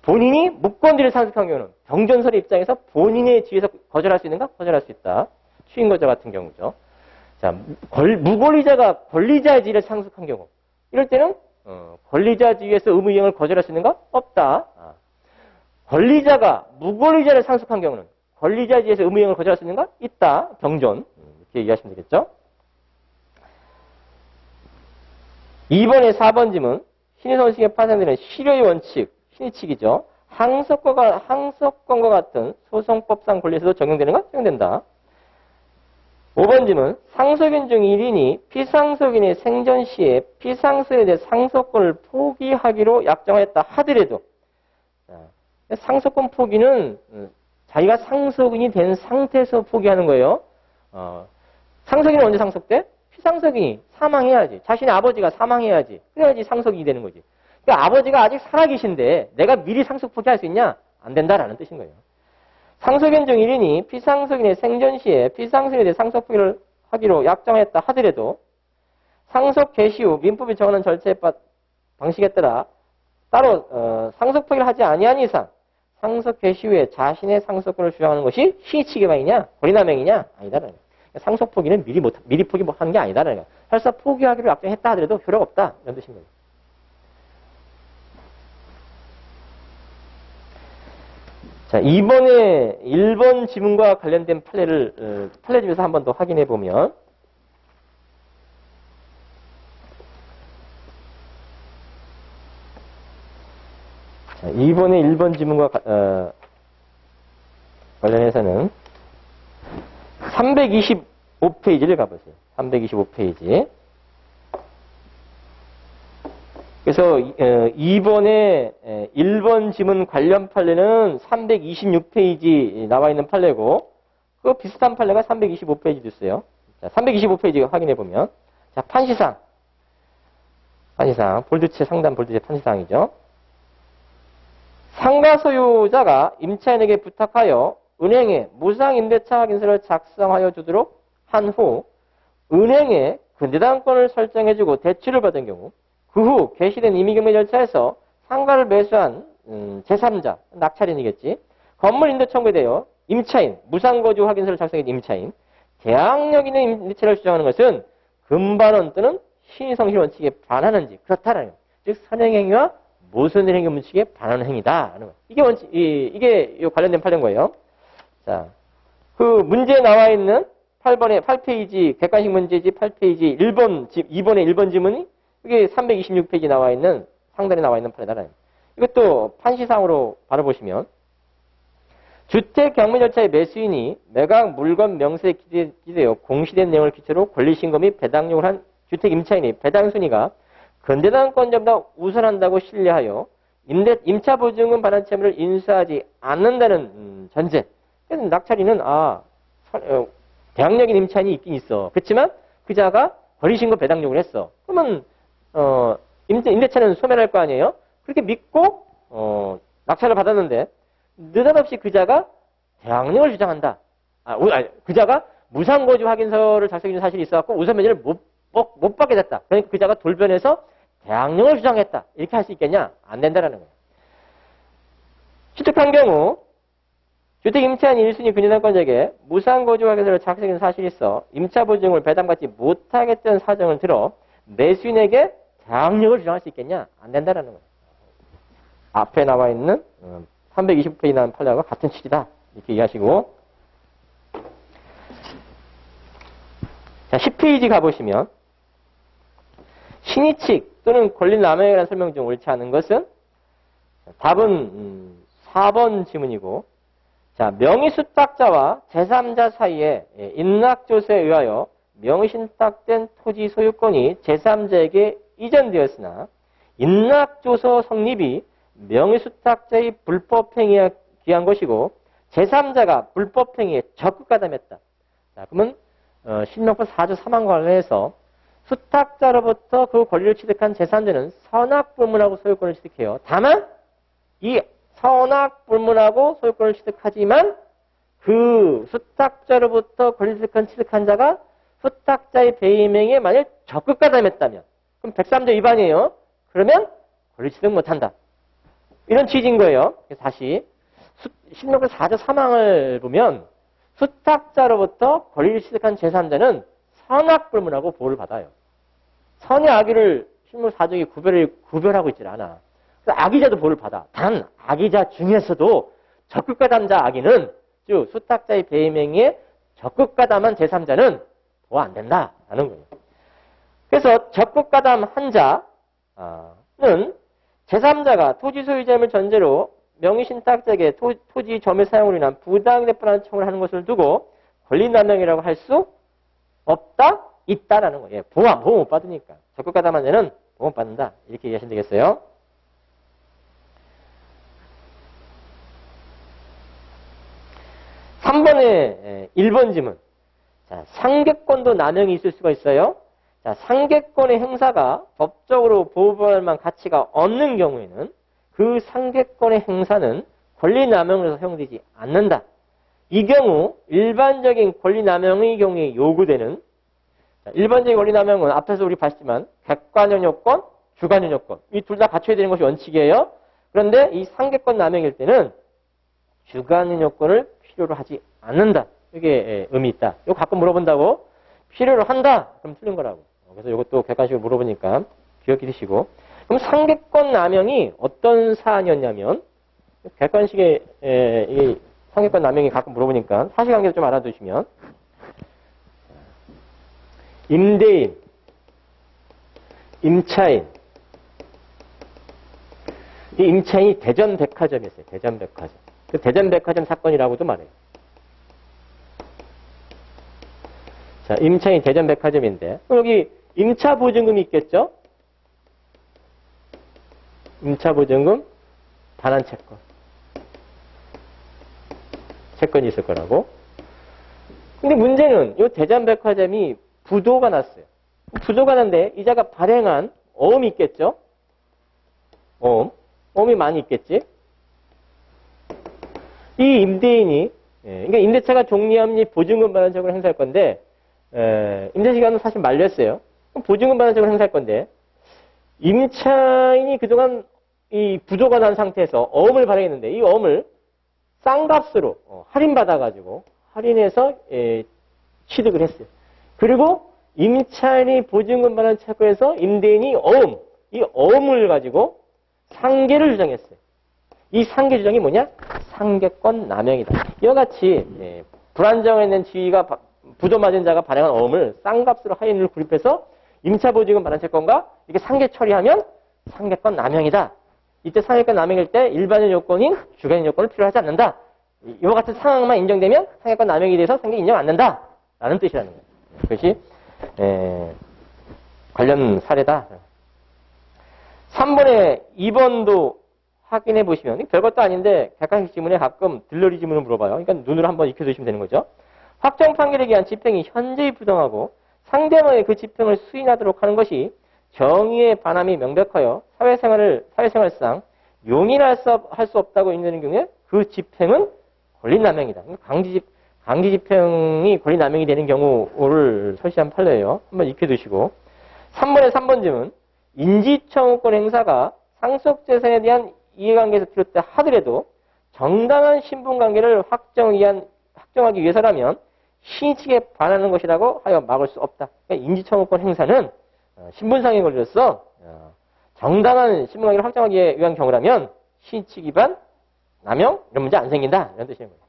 본인이 무권대리를 상속한 경우는 병전설의 입장에서 본인의 지위에서 거절할 수 있는가? 거절할 수 있다. 추인거절 같은 경우죠. 자, 무권리자가 권리자의 지위를 상속한 경우 이럴 때는 권리자 지위에서 의무 이행을 거절할 수 있는가? 없다. 권리자가 무권리자를 상속한 경우는 권리자 지위에서 의무 이행을 거절할 수 있는가? 있다. 병전. 이렇게 이해하시면 되겠죠? 2번의 4번 지문 신의선식에 파생되는 실효의 원칙 신의칙이죠. 항소권과 같은 소송법상 권리에서도 적용되는가? 적용된다. 5번 질문. 상속인 중 1인이 피상속인의 생전 시에 피상속에 대해 상속권을 포기하기로 약정하였다 하더라도 상속권 포기는 자기가 상속인이 된 상태에서 포기하는 거예요. 상속인은 언제 상속돼? 피상속인이 사망해야지. 자신의 아버지가 사망해야지. 그래야지 상속인이 되는 거지. 그러니까 아버지가 아직 살아계신데 내가 미리 상속 포기할 수 있냐? 안 된다라는 뜻인 거예요. 상속인 중 1인이 피상속인의 생전 시에 피상속인에 대해 상속 포기를 하기로 약정했다 하더라도 상속 개시 후 민법이 정하는 절차에 방식에 따라 따로 상속 포기를 하지 아니한 이상 상속 개시 후에 자신의 상속권을 주장하는 것이 시치기반이냐 권리남용이냐 아니다라는 거예요. 상속 포기는 미리 포기하는 게 아니다라는 거예요. 설사 포기하기로 약정했다 하더라도 효력 없다 이런 뜻인 거예요. 자, 이번에 1번 지문과 관련된 판례 중에서 한 번 더 확인해 보면 자, 이번에 1번 지문과 관련해서는 325페이지를 가보세요. 325페이지. 그래서 이번에 1번 지문 관련 판례는 326페이지 나와 있는 판례고 그 비슷한 판례가 325페이지도 있어요. 자, 325페이지 확인해 보면 자, 판시상 볼드체 상단 볼드체 판시상이죠. 상가 소유자가 임차인에게 부탁하여 은행에 무상임대차 확인서를 작성하여 주도록 한 후 은행에 근저당권을 설정해주고 대출을 받은 경우 그 후 개시된 임의경매 절차에서 상가를 매수한 제3자, 낙찰인이겠지. 건물 임대 청구에 대하여 임차인, 무상거주 확인서를 작성한 임차인, 대항력 있는 임대차를 주장하는 것은 금반원 또는 신의성실 원칙에 반하는지 그렇다라는 거예요. 즉 선행행위와 모순된 행위 원칙에 반하는 행위다. 이게 관련된 판례인 거예요. 자, 그 문제에 나와 있는 8페이지, 객관식 문제지 8페이지 2번의 1번 지문이 이게 326페이지 나와 있는, 상단에 나와 있는 판례다. 이것도 판시상으로 바라보시면, 주택 경매 절차의 매수인이 매각 물건 명세에 기재되어 공시된 내용을 기초로 권리신고 및 배당 요구를 한 주택 임차인이 배당 순위가 건대당권자보다 우선한다고 신뢰하여 임차 보증금 반환 채무를 인수하지 않는다는 전제. 그래서 낙찰인은 대항력인 임차인이 있긴 있어. 그렇지만 그자가 권리신고 배당 요구를 했어. 그러면 임대차는 소멸할 거 아니에요? 그렇게 믿고 낙찰을 받았는데 느닷없이 그자가 대항력을 주장한다. 그자가 무상거주 확인서를 작성해준 사실이 있어갖고 우선 면제를 못 받게 됐다. 그러니까 그자가 돌변해서 대항력을 주장했다. 이렇게 할 수 있겠냐? 안 된다라는 거예요. 취득한 경우 주택 임차인 1순위 근저당권자에게 무상거주 확인서를 작성해준 사실이 있어 임차 보증을 배당받지 못하겠다는 사정을 들어 매수인에게 대항력을 주장할 수 있겠냐? 안 된다라는 거예요. 앞에 나와 있는 320페이지 나온 판례와 같은 취지다. 이렇게 이해하시고. 자, 10페이지 가보시면, 신의칙 또는 권리남용에 관한 설명 중 옳지 않은 것은, 답은 4번 지문이고, 자, 명의수탁자와 제3자 사이에 인락조서에 의하여 명의신탁된 토지 소유권이 제3자에게 이전되었으나, 인락조서 성립이 명의수탁자의 불법행위에 기한 것이고 제3자가 불법행위에 적극가담했다. 자, 그러면 신명법 4조 3항과 관련해서 수탁자로부터 그 권리를 취득한 제3자는 선악불문하고 소유권을 취득해요. 다만 이 선악불문하고 소유권을 취득하지만 그 수탁자로부터 권리를 취득한 자가 수탁자의 배임행위에 만약 적극가담했다면 그럼 103조 위반이에요. 그러면 권리 취득 못한다. 이런 취지인 거예요. 그래서 다시 신명법 4조 3항을 보면 수탁자로부터 권리를 취득한 제3자는 선악불문하고 보호를 받아요. 선의 악의를 신명법 4조가 구별하고 있질 않아. 그래서 악의자도 보호를 받아. 단 악의자 중에서도 적극가담자 악의는 즉 수탁자의 배임행위에 적극가담한 제3자는 보호 안 된다라는 거예요. 그래서 적극가담한 자는 제3자가 토지 소유자임을 전제로 명의신탁자에게 토지 점유 사용으로 인한 부당대법라는 청구를 하는 것을 두고 권리남용이라고 할 수 없다? 있다라는 거예요. 보호 못 받으니까. 적극가담한 자는 보호 못 받는다. 이렇게 이해하시면 되겠어요. (3번의 1번) 지문. 자, 상계권도 남용이 있을 수가 있어요. 자, 상계권의 행사가 법적으로 보호받을 만한 가치가 없는 경우에는 그 상계권의 행사는 권리남용으로서 사용되지 않는다. 이 경우 일반적인 권리남용의 경우에 요구되는 일반적인 권리남용은 앞에서 우리 봤지만 객관적 요건, 주관적 요건 이 둘 다 갖춰야 되는 것이 원칙이에요. 그런데 이 상계권 남용일 때는 주관적 요건을 필요로 하지 않는다. 이게 의미 있다. 이거 가끔 물어본다고 필요로 한다. 그럼 틀린 거라고. 그래서 이것도 객관식으로 물어보니까 기억해 두시고. 그럼 상계권 남용이 어떤 사안이었냐면 객관식의 이 상계권 남용이 가끔 물어보니까 사실관계를 좀 알아두시면 임대인, 임차인 이 임차인이 대전백화점이었어요. 대전백화점. 그 대전백화점 사건이라고도 말해요. 자, 임차인 대전백화점인데 여기 임차보증금이 있겠죠? 임차보증금, 반환채권. 채권이 있을 거라고. 근데 문제는 이 대전백화점이 부도가 났어요. 부도가 났는데 이자가 발행한 어음이 있겠죠? 어음이 많이 있겠지? 이 임대인이, 그러니까 임대차가 종료함 이 보증금 반환채권을 행사할 건데, 임대시간은 사실 만료했어요. 그럼 보증금 반환채권을 행사할 건데, 임차인이 그동안 이 부도가 난 상태에서 어음을 발행했는데, 이 어음을 싼 값으로 할인받아가지고, 할인해서 취득을 했어요. 그리고 임차인이 보증금 반환채권에서 임대인이 이 어음을 가지고 상계를 주장했어요. 이 상계 주장이 뭐냐? 상계권 남용이다. 이와 같이 불안정해 있는 지위가 부도 맞은 자가 발행한 어음을 쌍값으로 하인을 구입해서 임차보증금 반환 채권과 이렇게 상계 처리하면 상계권 남용이다. 이때 상계권 남용일 때 일반적 요건인 주관인 요건을 필요하지 않는다. 이와 같은 상황만 인정되면 상계권 남용에 대해서 상계 인정 안 된다. 라는 뜻이라는 거예요. 그것이 관련 사례다. 3번에 2번도 확인해 보시면 별것도 아닌데 객관식 지문에 가끔 들러리 지문을 물어봐요. 그러니까 눈으로 한번 익혀두시면 되는 거죠. 확정 판결에 의한 집행이 현저히 부당하고 상대방의 그 집행을 수인하도록 하는 것이 정의의 반함이 명백하여 사회생활상 용인할 수 없다고 인정하는 경우에 그 집행은 권리남용이다. 강제 집행이 권리남용이 되는 경우를 설시한 판례예요. 한번 익혀두시고 3번의 3번 질문 인지청구권 행사가 상속재산에 대한 이해관계에서 비롯돼 하더라도 정당한 신분관계를 확정하기 위해서라면 신의칙에 반하는 것이라고 하여 막을 수 없다. 그러니까 인지청구권 행사는 신분상의 권리로서 정당한 신분관계를 확정하기 위한 경우라면 신의칙 위반, 남용 이런 문제 안 생긴다. 이런 뜻이는 거예요.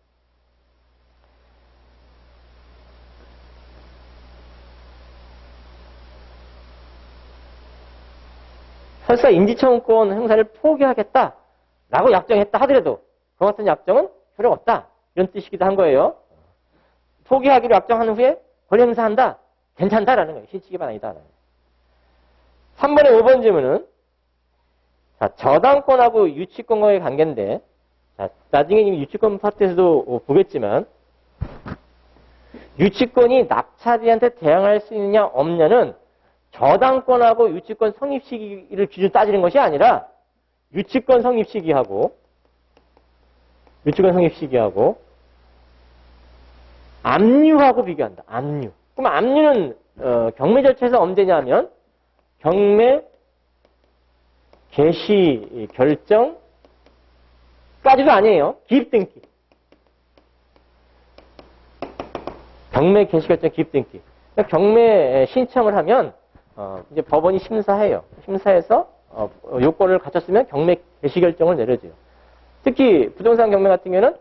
설사 인지청구권 행사를 포기하겠다라고 약정했다 하더라도 그 같은 약정은 효력 없다. 이런 뜻이기도 한 거예요. 포기하기로 약정한 후에 권리 행사한다. 괜찮다라는 거예요. 신의칙 위반 아니다. 3번의 5번 질문은 자, 저당권하고 유치권과의 관계인데 자, 나중에 유치권 파트에서도 보겠지만 유치권이 낙찰자한테 대항할 수 있느냐 없느냐는 저당권하고 유치권 성립 시기를 기준 따지는 것이 아니라 유치권 성립 시기하고 압류하고 비교한다. 압류. 그럼 압류는 경매 절차에서 언제냐면 경매 개시 결정까지도 아니에요. 기입등기. 경매 개시 결정 기입등기. 그러니까 경매 신청을 하면 이제 법원이 심사해요. 심사해서 요건을 갖췄으면 경매 개시 결정을 내려줘요. 특히 부동산 경매 같은 경우는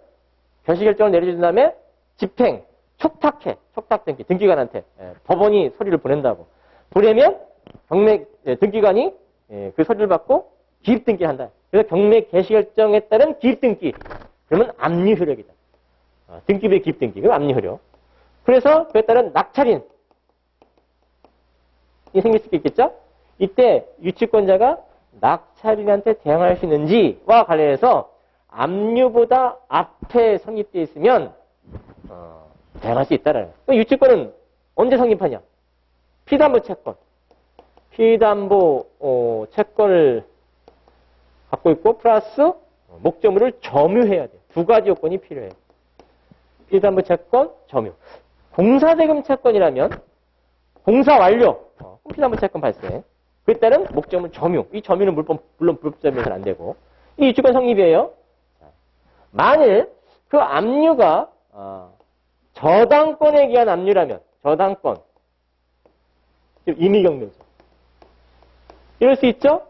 개시 결정을 내려준 다음에 집행, 촉탁등기, 등기관한테 법원이 서류를 보낸다고. 보내면 경매 등기관이 그 서류를 받고 기입등기를 한다. 그래서 경매 개시 결정에 따른 기입등기. 그러면 압류 효력이다. 등기부의 기입등기. 그럼 압류 효력. 그래서 그에 따른 낙찰인 이 생길 수 있겠죠? 이때 유치권자가 낙찰인한테 대항할 수 있는지와 관련해서 압류보다 앞에 성립되어 있으면 대항할 수 있다라는 거예요. 유치권은 언제 성립하냐? 피담보 채권. 피담보 채권을 갖고 있고 플러스 목적물을 점유해야 돼. 두 가지 요건이 필요해요. 피담보 채권, 점유. 공사대금 채권이라면 공사 완료. 피담보 채권 발생. 그에 따른 목적물 점유. 이 점유는 물론 불법점유해서는 안 되고. 이 유치권 성립이에요. 만일 그 압류가 저당권에 의한 압류라면 저당권. 임의경매죠. 이럴 수 있죠?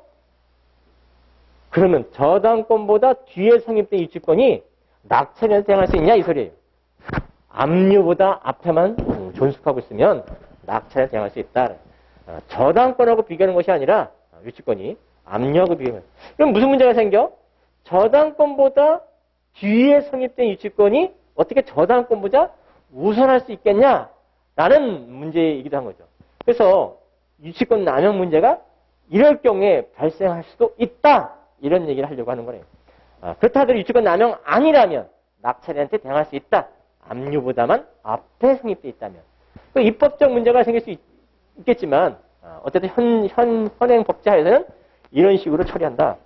그러면 저당권보다 뒤에 성립된 유치권이 낙찰인한테 대항할 수 있냐 이 소리예요. 압류보다 앞에만 존속하고 있으면 낙찰에 대항할 수 있다. 저당권하고 비교하는 것이 아니라 유치권이 압류하고 비교하는 거예요. 그럼 무슨 문제가 생겨? 저당권보다 뒤에 성립된 유치권이 어떻게 저당권보다 우선할 수 있겠냐라는 문제이기도 한 거죠. 그래서 유치권 남용 문제가 이럴 경우에 발생할 수도 있다. 이런 얘기를 하려고 하는 거예요. 그렇다 하더라도 유치권 남용 아니라면 낙찰인한테 대항할 수 있다. 압류보다만 앞에 성립되어 있다면. 그 입법적 문제가 생길 수 있겠지만 어쨌든 현행 법제하에서는 이런 식으로 처리한다.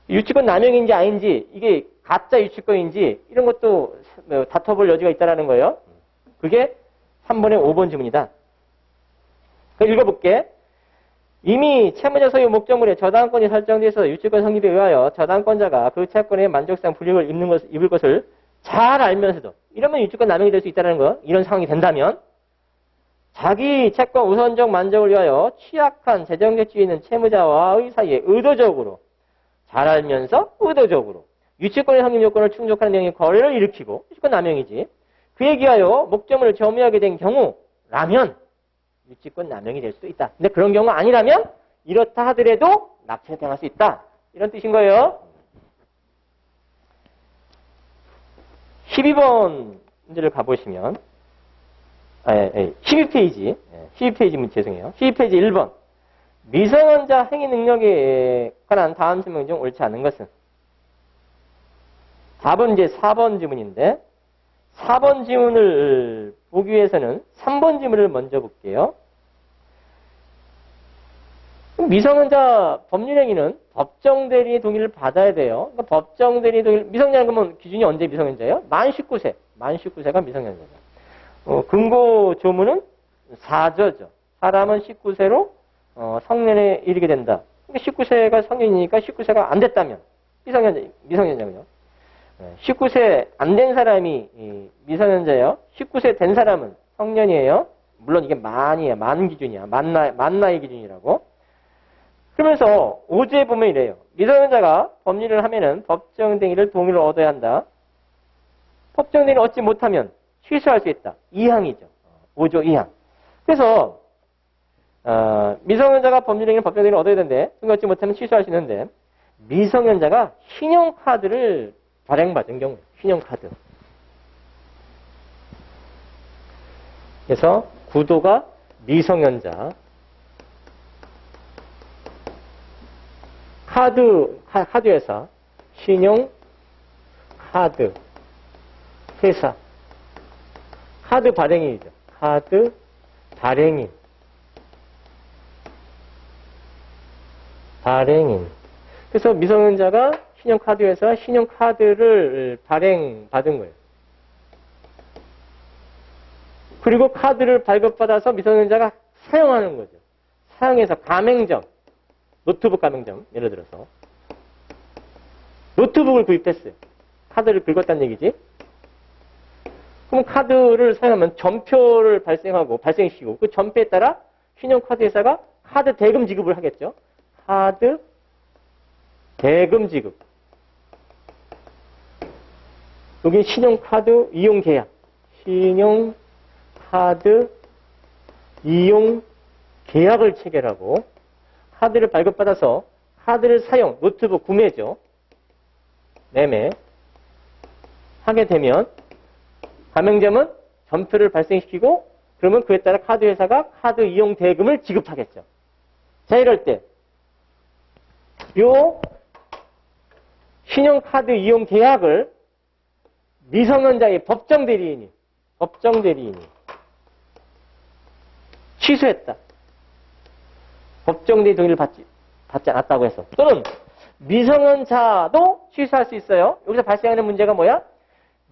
유치권 남용인지 아닌지 이게 가짜 유치권인지 이런 것도 다퉈볼 여지가 있다는 거예요. 그게 3번의 5번 질문이다. 읽어볼게. 이미 채무자 소유 목적물에 저당권이 설정돼서 유치권 성립에 의하여 저당권자가 그 채권의 만족상 불이익을 입을 것을 잘 알면서도 이러면 유치권 남용이 될 수 있다는 거. 이런 상황이 된다면 자기 채권 우선적 만족을 위하여 취약한 재정적 지위 있는 채무자와의 사이에 의도적으로 잘 알면서 의도적으로 유치권의 성립 요건을 충족하는 내용의 거래를 일으키고 유치권 남용이지. 그에 기하여 목적물을 점유하게 된 경우라면 유치권 남용이 될 수도 있다. 근데 그런 경우가 아니라면 이렇다 하더라도 납치에 당할 수 있다. 이런 뜻인 거예요. 12번 문제를 가보시면 12페이지 12페이지 죄송해요. 12페이지 1번 미성년자 행위 능력에 관한 다음 질문 중 옳지 않은 것은 4번 이제 4번 지문인데 4번 지문을 보기 위해서는 3번 지문을 먼저 볼게요. 미성년자 법률행위는 법정 대리의 동의를 받아야 돼요. 그러니까 법정 대리의 동의, 미성년자 그러면 기준이 언제 미성년자예요? 만 19세. 만 19세가 미성년자죠. 근거 조문은 4저죠. 사람은 19세로 성년에 이르게 된다. 그러니까 19세가 성년이니까 19세가 안 됐다면 미성년자군요. 19세 안 된 사람이 미성년자예요. 19세 된 사람은 성년이에요. 물론 이게 만이에요. 만 기준이야. 만 나이 기준이라고. 그러면서 5조에 보면 이래요. 미성년자가 법률을 하면은 법정 대리를 동의를 얻어야 한다. 법정 대리를 얻지 못하면 취소할 수 있다. 2항이죠. 5조 2항. 그래서 미성년자가 법률행위를 법정 대리를 얻어야 되는데 동의 얻지 못하면 취소할 수 있는데 미성년자가 신용카드를 발행받은 경우에 신용카드. 그래서 구도가 미성년자 카드 회사, 신용 카드 회사, 카드 발행인이죠. 카드 발행인. 그래서 미성년자가 신용카드 회사, 신용카드를 발행받은 거예요. 그리고 카드를 발급받아서 미성년자가 사용하는 거죠. 사용해서 가맹점, 노트북 가맹점, 예를 들어서 노트북을 구입했어요. 카드를 긁었다는 얘기지. 그럼 카드를 사용하면 전표를 발생시키고 그 전표에 따라 신용카드 회사가 카드 대금 지급을 하겠죠. 카드 대금 지급. 여기 신용카드 이용 계약. 신용카드 이용 계약을 체결하고 카드를 발급받아서 카드를 사용, 노트북 구매죠. 매매 하게 되면 가맹점은 전표를 발생시키고 그러면 그에 따라 카드 회사가 카드 이용 대금을 지급하겠죠. 자, 이럴 때 요 신용카드 이용 계약을 미성년자의 법정 대리인이 취소했다. 법정 대리 동의를 받지 않았다고 해서. 또는 미성년자도 취소할 수 있어요. 여기서 발생하는 문제가 뭐야?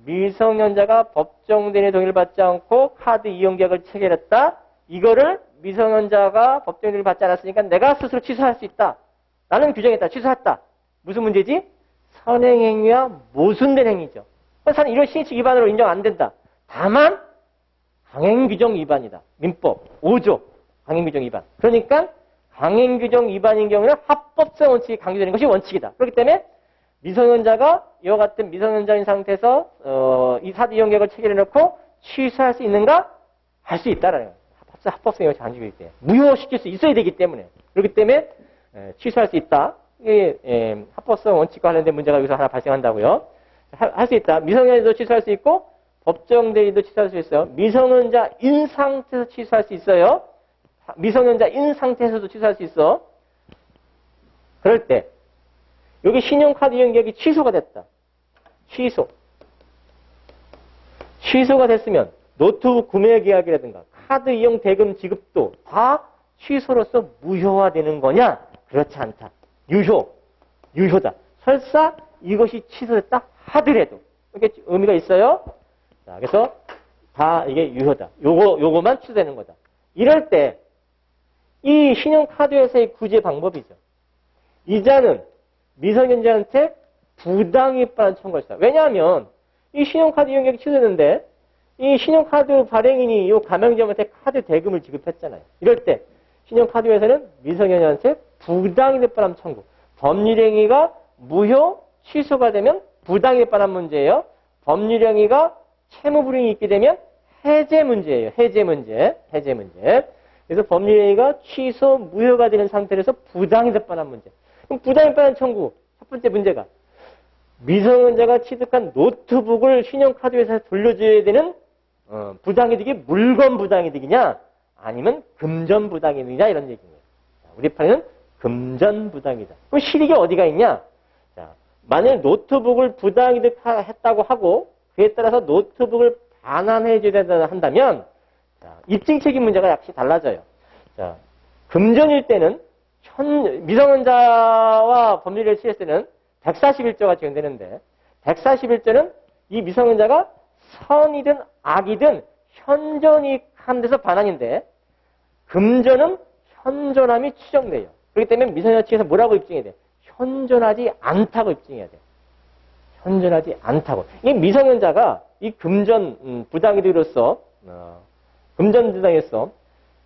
미성년자가 법정 대리 동의를 받지 않고 카드 이용 계약을 체결했다. 이거를 미성년자가 법정 대리를 받지 않았으니까 내가 스스로 취소할 수 있다. 라는 규정했다. 취소했다. 무슨 문제지? 선행행위와 모순된 행위죠. 그래서 이런 신의칙 위반으로 인정 안 된다. 다만 강행규정 위반이다. 민법 5조 강행규정 위반. 그러니까 강행규정 위반인 경우는 합법성 원칙이 강조되는 것이 원칙이다. 그렇기 때문에 미성년자가 이와 같은 미성년자인 상태에서 이 카드 이용 계약을 체결해놓고 취소할 수 있는가? 할 수 있다라는 거예요. 합법성이 원칙이 강조되기 때문에 무효시킬 수 있어야 되기 때문에 그렇기 때문에 취소할 수 있다. 이게 합법성 원칙과 관련된 문제가 여기서 하나 발생한다고요. 할 수 있다. 미성년자도 취소할 수 있고 법정 대리도 취소할 수 있어요. 미성년자인 상태에서 취소할 수 있어요. 미성년자인 상태에서도 취소할 수 있어. 그럴 때 여기 신용카드 이용 계약이 취소가 됐다. 취소가 됐으면 노트북 구매 계약이라든가 카드 이용 대금 지급도 다 취소로서 무효화되는 거냐? 그렇지 않다. 유효다. 설사 이것이 취소됐다 하더라도 이렇게 의미가 있어요. 자, 그래서 다 이게 유효다. 요거만 취소되는 거다. 이럴 때 이 신용카드 회사의 구제 방법이죠. 이자는 미성년자한테 부당이익반환 청구할 수 있다. 왜냐하면 이 신용카드 이용 계약이 취소됐는데 이 신용카드 발행인이 이 가맹점한테 카드 대금을 지급했잖아요. 이럴 때 신용카드 회사는 미성년자한테 부당이익반환 청구. 법률행위가 무효, 취소가 되면 부당에 관한 문제예요. 법률행위가 채무불이익이 있게 되면 해제 문제예요. 해제 문제. 그래서 법률행위가 취소, 무효가 되는 상태에서 부당에 관한 문제. 그럼 부당에 관한 청구. 첫 번째 문제가 미성년자가 취득한 노트북을 신용카드 회사에 돌려줘야 되는 부당이득이 물건 부당이득이냐 아니면 금전 부당이득이냐 이런 얘기입니다. 우리 판에는 금전 부당이득. 그럼 실익이 어디가 있냐? 자, 만일 노트북을 부당이득 했다고 하고 그에 따라서 노트북을 반환해 줘야 된다 한다면 자, 입증책임 문제가 역시 달라져요. 자, 금전일 때는 미성년자와 법률을 취했을 때는 141조가 적용되는데 141조는 이 미성년자가 선이든 악이든 현존이익한 데서 반환인데 금전은 현존함이 추정돼요. 그렇기 때문에 미성년자 측에서 뭐라고 입증해야 돼? 현존하지 않다고 입증해야 돼. 현존하지 않다고. 이 미성년자가 이 금전 부당이득으로서 금전 부당에서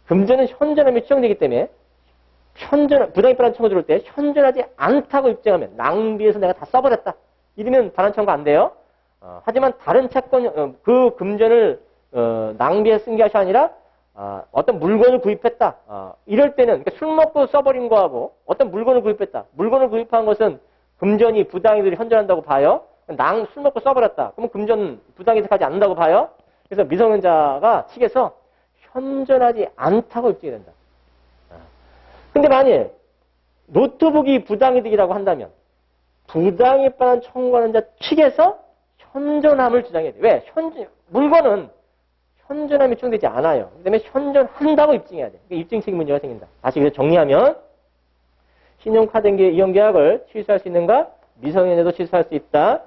금전은 현존함이 추정되기 때문에 부당이 반환 청구 들어올 때 현존하지 않다고 입증하면 낭비해서 내가 다 써버렸다. 이러면 반환 청구 안 돼요. 하지만 다른 채권 그 금전을 낭비해서 쓴 것이 아니라 어떤 물건을 구입했다. 이럴 때는 그러니까 술 먹고 써버린 거하고 어떤 물건을 구입했다. 물건을 구입한 것은 금전이 부당이득이 현존한다고 봐요. 술 먹고 써버렸다. 그러면 금전 부당이득하지 않는다고 봐요. 그래서 미성년자가 측에서 현존하지 않다고 입증이 된다. 근데 만일 노트북이 부당이득이라고 한다면 부당에 관한 청구하는 자 측에서 현존함을 주장해야 돼. 왜? 물건은 현존함이 추정되지 않아요. 그다음에 현존한다고 입증해야 돼. 그러니까 입증 책임 문제가 생긴다. 다시 그래서 정리하면 신용카드 이용계약을 취소할 수 있는가? 미성년자도 취소할 수 있다.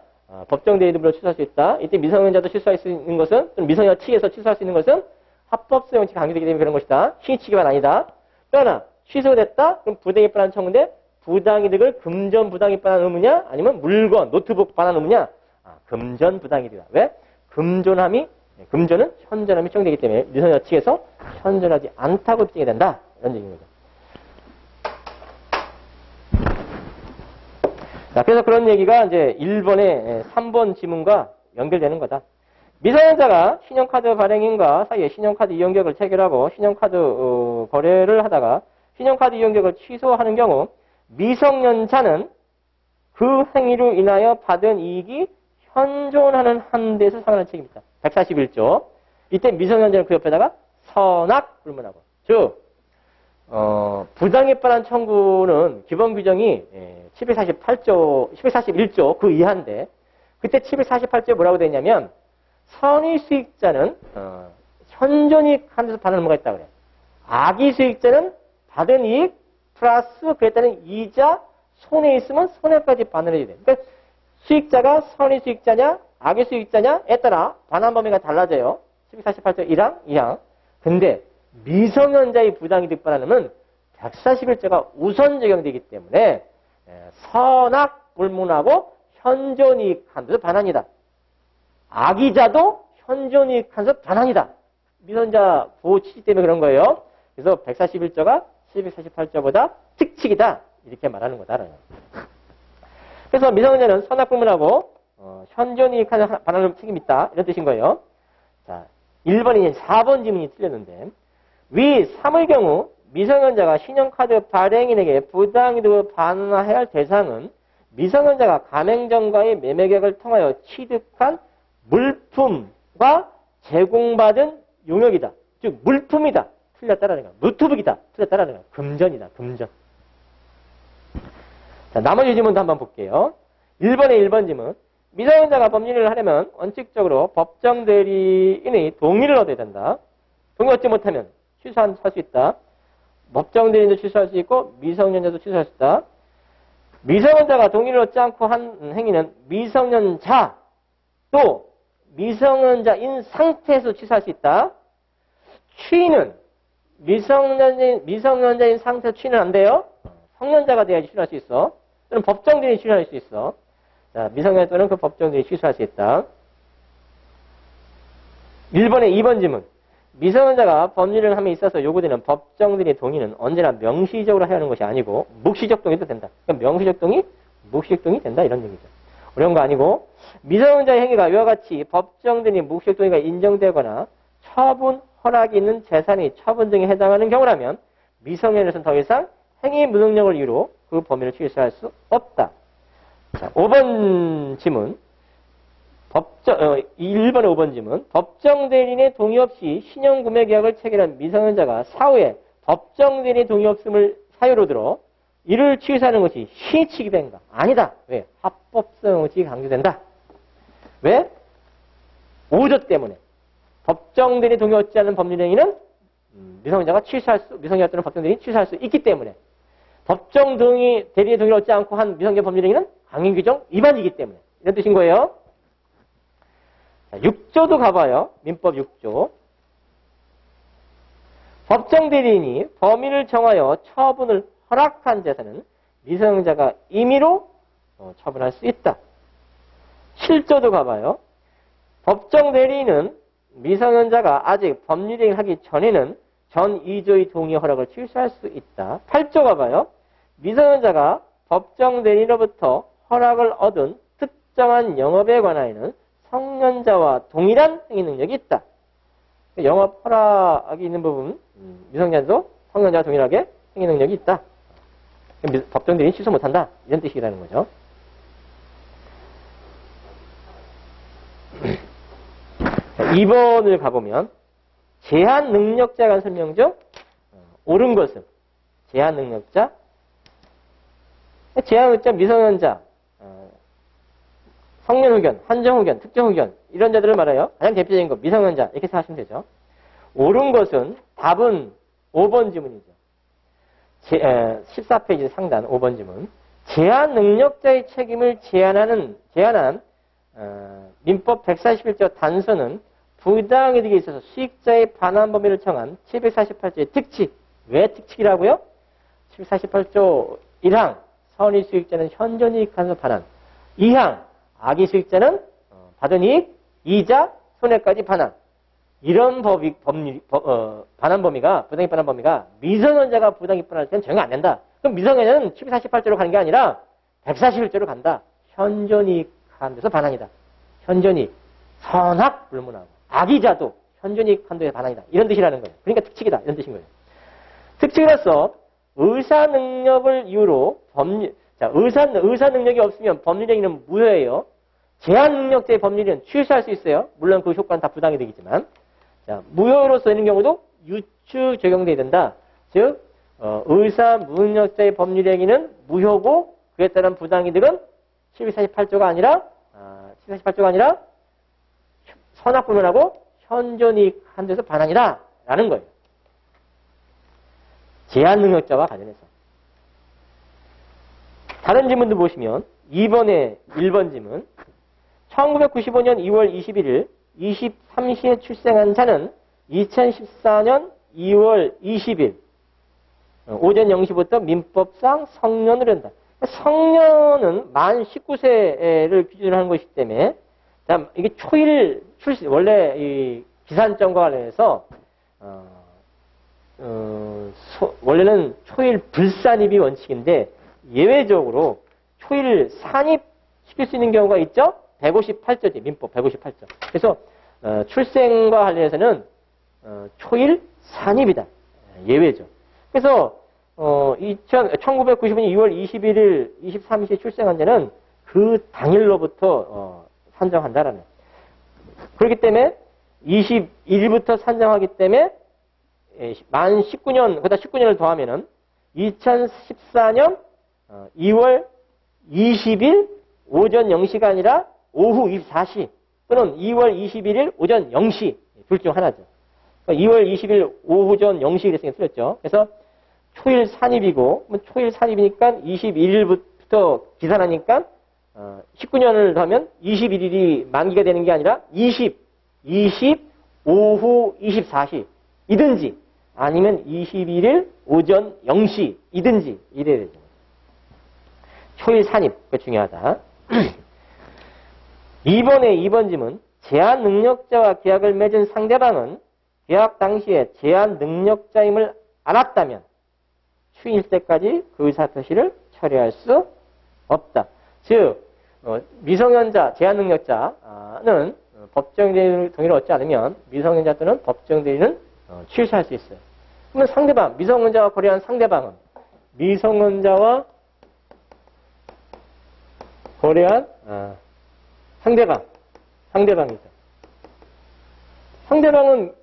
법정 대리인으로 취소할 수 있다. 이때 미성년자도 취소할 수 있는 것은 미성년자 측에서 취소할 수 있는 것은 합법성 원칙이 강조되기 때문에 그런 것이다. 신의 취기만 아니다. 또 하나 취소가 됐다? 그럼 부당에 관한 청구인데 부당이득을 금전 부당에 관한 의무냐? 아니면 물건, 노트북 관한 의무냐? 금전 부당이득이다. 왜? 금전은 현존함이 추정되기 때문에 미성년자 측에서 현존하지 않다고 입증이 된다. 이런 얘기입니다. 자, 그래서 그런 얘기가 이제 1번의 3번 지문과 연결되는 거다. 미성년자가 신용카드 발행인과 사이에 신용카드 이용계약을 체결하고 신용카드 거래를 하다가 신용카드 이용계약을 취소하는 경우 미성년자는 그 행위로 인하여 받은 이익이 현존하는 한 데서 상환할 책임이다. 141조. 이때 미성년자는 그 옆에다가 선악 불문하고. 즉 부당에 관한 청구는 기본 규정이 741조 그 이하인데 그때 748조에 뭐라고 되어 있냐면 선의 수익자는 현존이익 한 데서 받는 의무가 있다 그래. 악의 수익자는 받은 이익 플러스 그에 따른 이자 손해 있으면 손해까지 반환을 해야 돼. 그러니까 수익자가 선의 수익자냐 악의 수익자냐에 따라 반환 범위가 달라져요. 748조 1항 2항. 근데 미성년자의 부당이득 반환은 141조가 우선 적용되기 때문에 선악 불문하고 현존이익 한도서 반환이다. 악의자도 현존이익 한도서 반환이다. 미성년자 보호 취지 때문에 그런 거예요. 그래서 141조가 748조보다 특칙이다. 이렇게 말하는 거다. 그래서 미성년자는 선악 불문하고 현존이익 한도서 반환을 책임이 있다. 이런 뜻인 거예요. 자, 1번이 4번 지문이 틀렸는데 위 3의 경우 미성년자가 신용카드 발행인에게 부당이득을 반환해야 할 대상은 미성년자가 가맹점과의 매매계약을 통하여 취득한 물품과 제공받은 용역이다. 즉 물품이다. 틀렸다라는 거야. 노트북이다. 틀렸다라는 거야. 금전이다. 금전. 자, 나머지 지문도 한번 볼게요. 1번의 1번 지문. 미성년자가 법률을 하려면 원칙적으로 법정 대리인의 동의를 얻어야 된다. 동의 얻지 못하면 취소할 수 있다. 법정 대리인도 취소할 수 있고 미성년자도 취소할 수 있다. 미성년자가 동의를 얻지 않고 한 행위는 미성년자 또 미성년자인 상태에서 취소할 수 있다. 취인은 미성년자인 상태에서 취인은 안 돼요. 성년자가 돼야지 취소할 수 있어. 또는 법정 대리인이 취소할 수 있어. 자, 미성년자 또는 그 법정 대리인이 취소할 수 있다. 1번의 2번 지문. 미성년자가 법률을 함에 있어서 요구되는 법정 대리인의 동의는 언제나 명시적으로 해야 하는 것이 아니고 묵시적 동의도 된다. 그러니까 명시적 동의, 묵시행동이 된다 이런 얘기죠. 어려운 거 아니고 미성년자의 행위가 이와 같이 법정 등의 묵시행동이 인정되거나 처분 허락이 있는 재산이 처분 등에 해당하는 경우라면 미성년자로서는 더 이상 행위 무능력을 이유로 그 범위를 취소할 수 없다. 자, 5번 지문. 1번의 5번 지문. 법정 대리인의 동의 없이 신용 구매 계약을 체결한 미성년자가 사후에 법정 대리인의 동의 없음을 사유로 들어 이를 취소하는 것이 신의치기 배인가? 아니다. 왜? 합법성 의식이 강조된다. 왜? 5조 때문에. 법정 대리인의 동의 얻지 않는 법률 행위는 미성년자가 미성년자 또는 법정 대리인이 취소할 수 있기 때문에 법정 대리인의 동의를 얻지 않고 한 미성년 법률 행위는 강행 규정 위반이기 때문에 이런 뜻인 거예요. 자, 6조도 가봐요. 민법 6조. 법정 대리인이 범위를 정하여 처분을 허락한 재산은 미성년자가 임의로 처분할 수 있다. 7조도 가봐요. 법정 대리인은 미성년자가 아직 법률행위를 하기 전에는 전 2조의 동의 허락을 취소할 수 있다. 8조 가봐요. 미성년자가 법정 대리인으로부터 허락을 얻은 특정한 영업에 관하여는 성년자와 동일한 행위 능력이 있다. 영업 허락이 있는 부분, 미성년자도 성년자와 동일하게 행위 능력이 있다. 법정 대리인 취소 못한다. 이런 뜻이라는 거죠. 자, 2번을 가보면 제한 능력자에 관한 설명 중 옳은 것은 제한 능력자, 미성년자, 성년 후견, 한정 후견, 특정 후견 이런 자들을 말해요. 가장 대표적인 거 미성년자 이렇게 생각하시면 되죠. 옳은 것은 답은 5번 지문이죠. 14페이지 상단 5번 지문. 제한 능력자의 책임을 제한한 민법 141조 단서는 부당이득에 있어서 수익자의 반환 범위를 정한 748조의 특칙. 왜 특칙이라고요? 748조 1항 선의 수익자는 현존이익한서 반환. 2항 악의 수익자는 받은 이익, 이자, 손해까지 반환. 이런 반환 범위가, 부당이익 반환 범위가 미성년자가 부당이익 반환할 때는 적용 안 된다. 그럼 미성년자는 748조로 가는 게 아니라 141조로 간다. 현존이익한 데서 반환이다. 현존이익, 선악 불문하고 악이자도 현존이익 한도의 반환이다. 이런 뜻이라는 거예요. 그러니까 특칙이다. 이런 뜻인 거예요. 특칙으로서 의사 능력을 이유로 의사 능력이 없으면 법률행위는 무효예요. 제한 능력자의 법률은 취소할 수 있어요. 물론 그 효과는 다 부당이 되겠지만. 자, 무효로서 되는 경우도 유추 적용돼야 된다. 즉, 의사 무능력자의 법률행위는 무효고 그에 따른 부당이득은 748조가 아니라 선악불문하고 현존이익 한도에서 반환이다. 라는 거예요. 제한 능력자와 관련해서. 다른 지문도 보시면 2번의 1번 지문. 1995년 2월 21일 23시에 출생한 자는 2014년 2월 20일 오전 0시부터 민법상 성년을 한다. 성년은 만 19세를 기준으로 하는 것이기 때문에 이게 초일 출생 원래 이 기산점과 관련해서 원래는 초일 불산입이 원칙인데 예외적으로 초일 산입시킬 수 있는 경우가 있죠. 158조지 민법 158조. 그래서 출생과 관련해서는 초일 산입이다. 예외죠. 그래서 1995년 2월 21일 23시에 출생한 자는 그 당일로부터 산정한다라는. 그렇기 때문에 21일부터 산정하기 때문에 만 19년, 그다 19년을 더하면은 2014년 2월 20일 오전 0시가 아니라 오후 24시 또는 2월 21일 오전 0시 둘 중 하나죠. 그러니까 2월 20일 오후전 0시 이랬으니까 틀렸죠. 그래서 초일 산입이고 초일 산입이니까 21일부터 기산하니까 19년을 더하면 21일이 만기가 되는 게 아니라 20 오후 24시 이든지 아니면 21일 오전 0시 이든지 이래야 되죠. 초일 산입, 그게 중요하다. 2번 지문. 제한 능력자와 계약을 맺은 상대방은 계약 당시에 제한 능력자임을 알았다면 추인일 때까지 그 의사 표시를 처리할 수 없다. 즉 미성년자, 제한능력자는 법정 대리인 동의를 얻지 않으면 미성년자 또는 법정 대리인은 취소할 수 있어요. 그러면 상대방, 미성년자와 거래한 상대방은 미성년자와 거래한 상대방이죠. 상대방은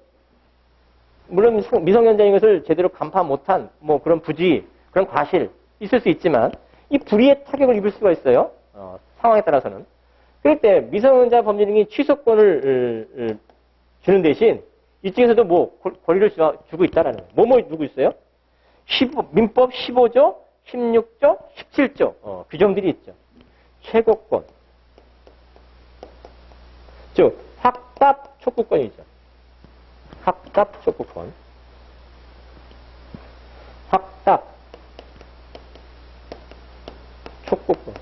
물론 미성년자인 것을 제대로 간파 못한 뭐 그런 부지, 그런 과실 있을 수 있지만 이 불이의 타격을 입을 수가 있어요. 상황에 따라서는. 그럴 때 미성년자 법률행위 취소권을 주는 대신 이쪽에서도 뭐 권리를 주고 있다라는 거예요. 뭐 두고 있어요? 민법 15조, 16조, 17조 규정들이 있죠. 최고권, 즉 확답 촉구권이죠. 확답 촉구권, 확답 촉구권,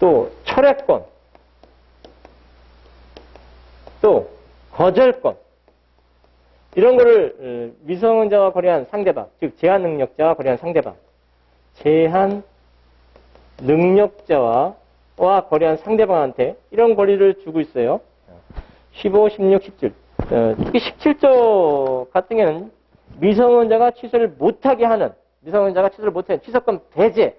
또 철회권, 또 거절권, 이런 거를 미성년자와 거래한 상대방, 즉 제한 능력자와 거래한 상대방, 제한 능력자와 거래한 상대방한테 이런 권리를 주고 있어요. 15, 16, 17. 특히 17조 같은 경우는 미성년자가 취소를 못하게 하는, 취소권 배제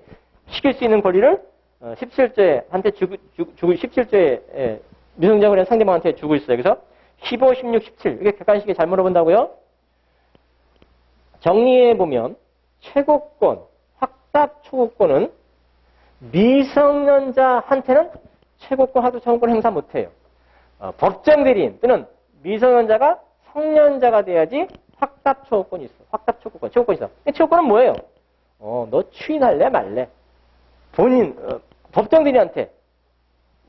시킬 수 있는 권리를 17조에 한테 주고 17조에 미성년자가 거래한 상대방한테 주고 있어요. 그래서 15, 16, 17 이게 객관식에 잘 물어본다고요? 정리해 보면 최고권, 확답 초구권은 미성년자한테는 최고권, 확답 초구권 행사 못해요. 법정 대리인 또는 미성년자가 성년자가 돼야지 확답 초구권이 있어. 확답 초구권, 최고권이 있어. 최고권은 뭐예요? 너 추인할래 말래? 법정 대리인한테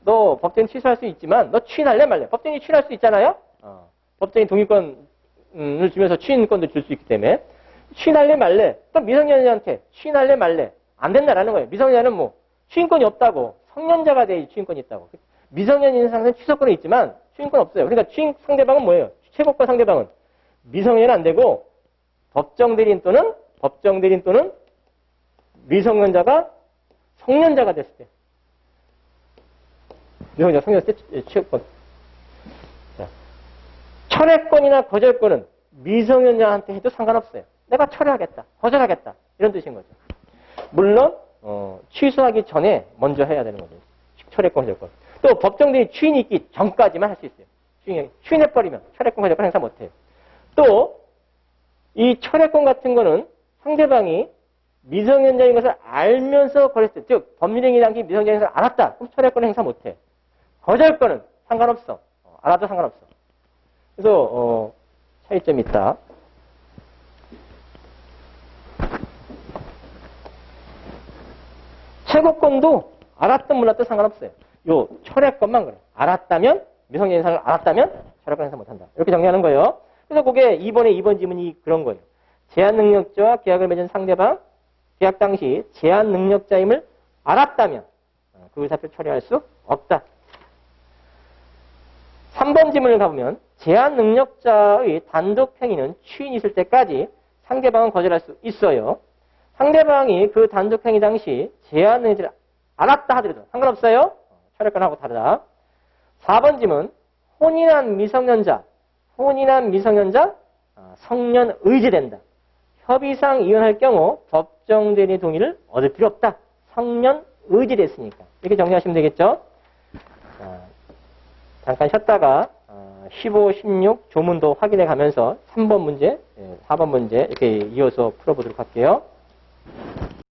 너 법정이 취소할 수 있지만 너 추인할래 말래? 법정이 추인할 수 있잖아요. 법정이 동의권을 주면서 추인권도 줄 수 있기 때문에 추인할래 말래? 또 미성년자한테 추인할래 말래? 안 된다라는 거예요. 미성년자는 뭐 추인권이 없다고. 성년자가 돼야 추인권이 있다고. 미성년인 상태는 취소권이 있지만 추인권 없어요. 그러니까 추인 상대방은 뭐예요? 최고권 상대방은 미성년은 안 되고 법정 대리인 또는 미성년자가 성년자가 됐을 때. 미성년자, 성년자 때 취소권. 자, 철회권이나 거절권은 미성년자한테 해도 상관없어요. 내가 철회하겠다, 거절하겠다 이런 뜻인 거죠. 물론 취소하기 전에 먼저 해야 되는 거죠. 철회권, 거절권. 또 법정 대리인 추인이 있기 전까지만 할 수 있어요. 추인해버리면 철회권, 거절권 행사 못해요. 또 이 철회권 같은 거는 상대방이 미성년자인 것을 알면서 거랬을 때, 즉 법률행위 당시 미성년자인 것을 알았다. 그럼 철회권 행사 못해. 거절권은 상관없어. 알아도 상관없어. 그래서 차이점이 있다. 최고권도 알았든 몰랐든 상관없어요. 요 철회권만 그래. 알았다면, 미성년자인 사람을 알았다면 철회권 행사 못한다. 이렇게 정리하는 거예요. 그래서 그게 2번 지문이 그런 거예요. 제한 능력자와 계약을 맺은 상대방, 계약 당시 제한 능력자임을 알았다면 그 의사표를 처리할 수 없다. 3번 지문을 가보면 제한 능력자의 단독 행위는 추인이 있을 때까지 상대방은 거절할 수 있어요. 상대방이 그 단독 행위 당시 제한 능력자를 알았다 하더라도 상관없어요. 철회권하고 다르다. 4번 지문 혼인한 미성년자 성년 의제된다. 협의상 이혼할 경우 법정 대리인의 동의를 얻을 필요 없다. 성년 의제됐으니까. 이렇게 정리하시면 되겠죠. 잠깐 쉬었다가 15, 16 조문도 확인해 가면서 3번 문제, 4번 문제 이렇게 이어서 풀어보도록 할게요.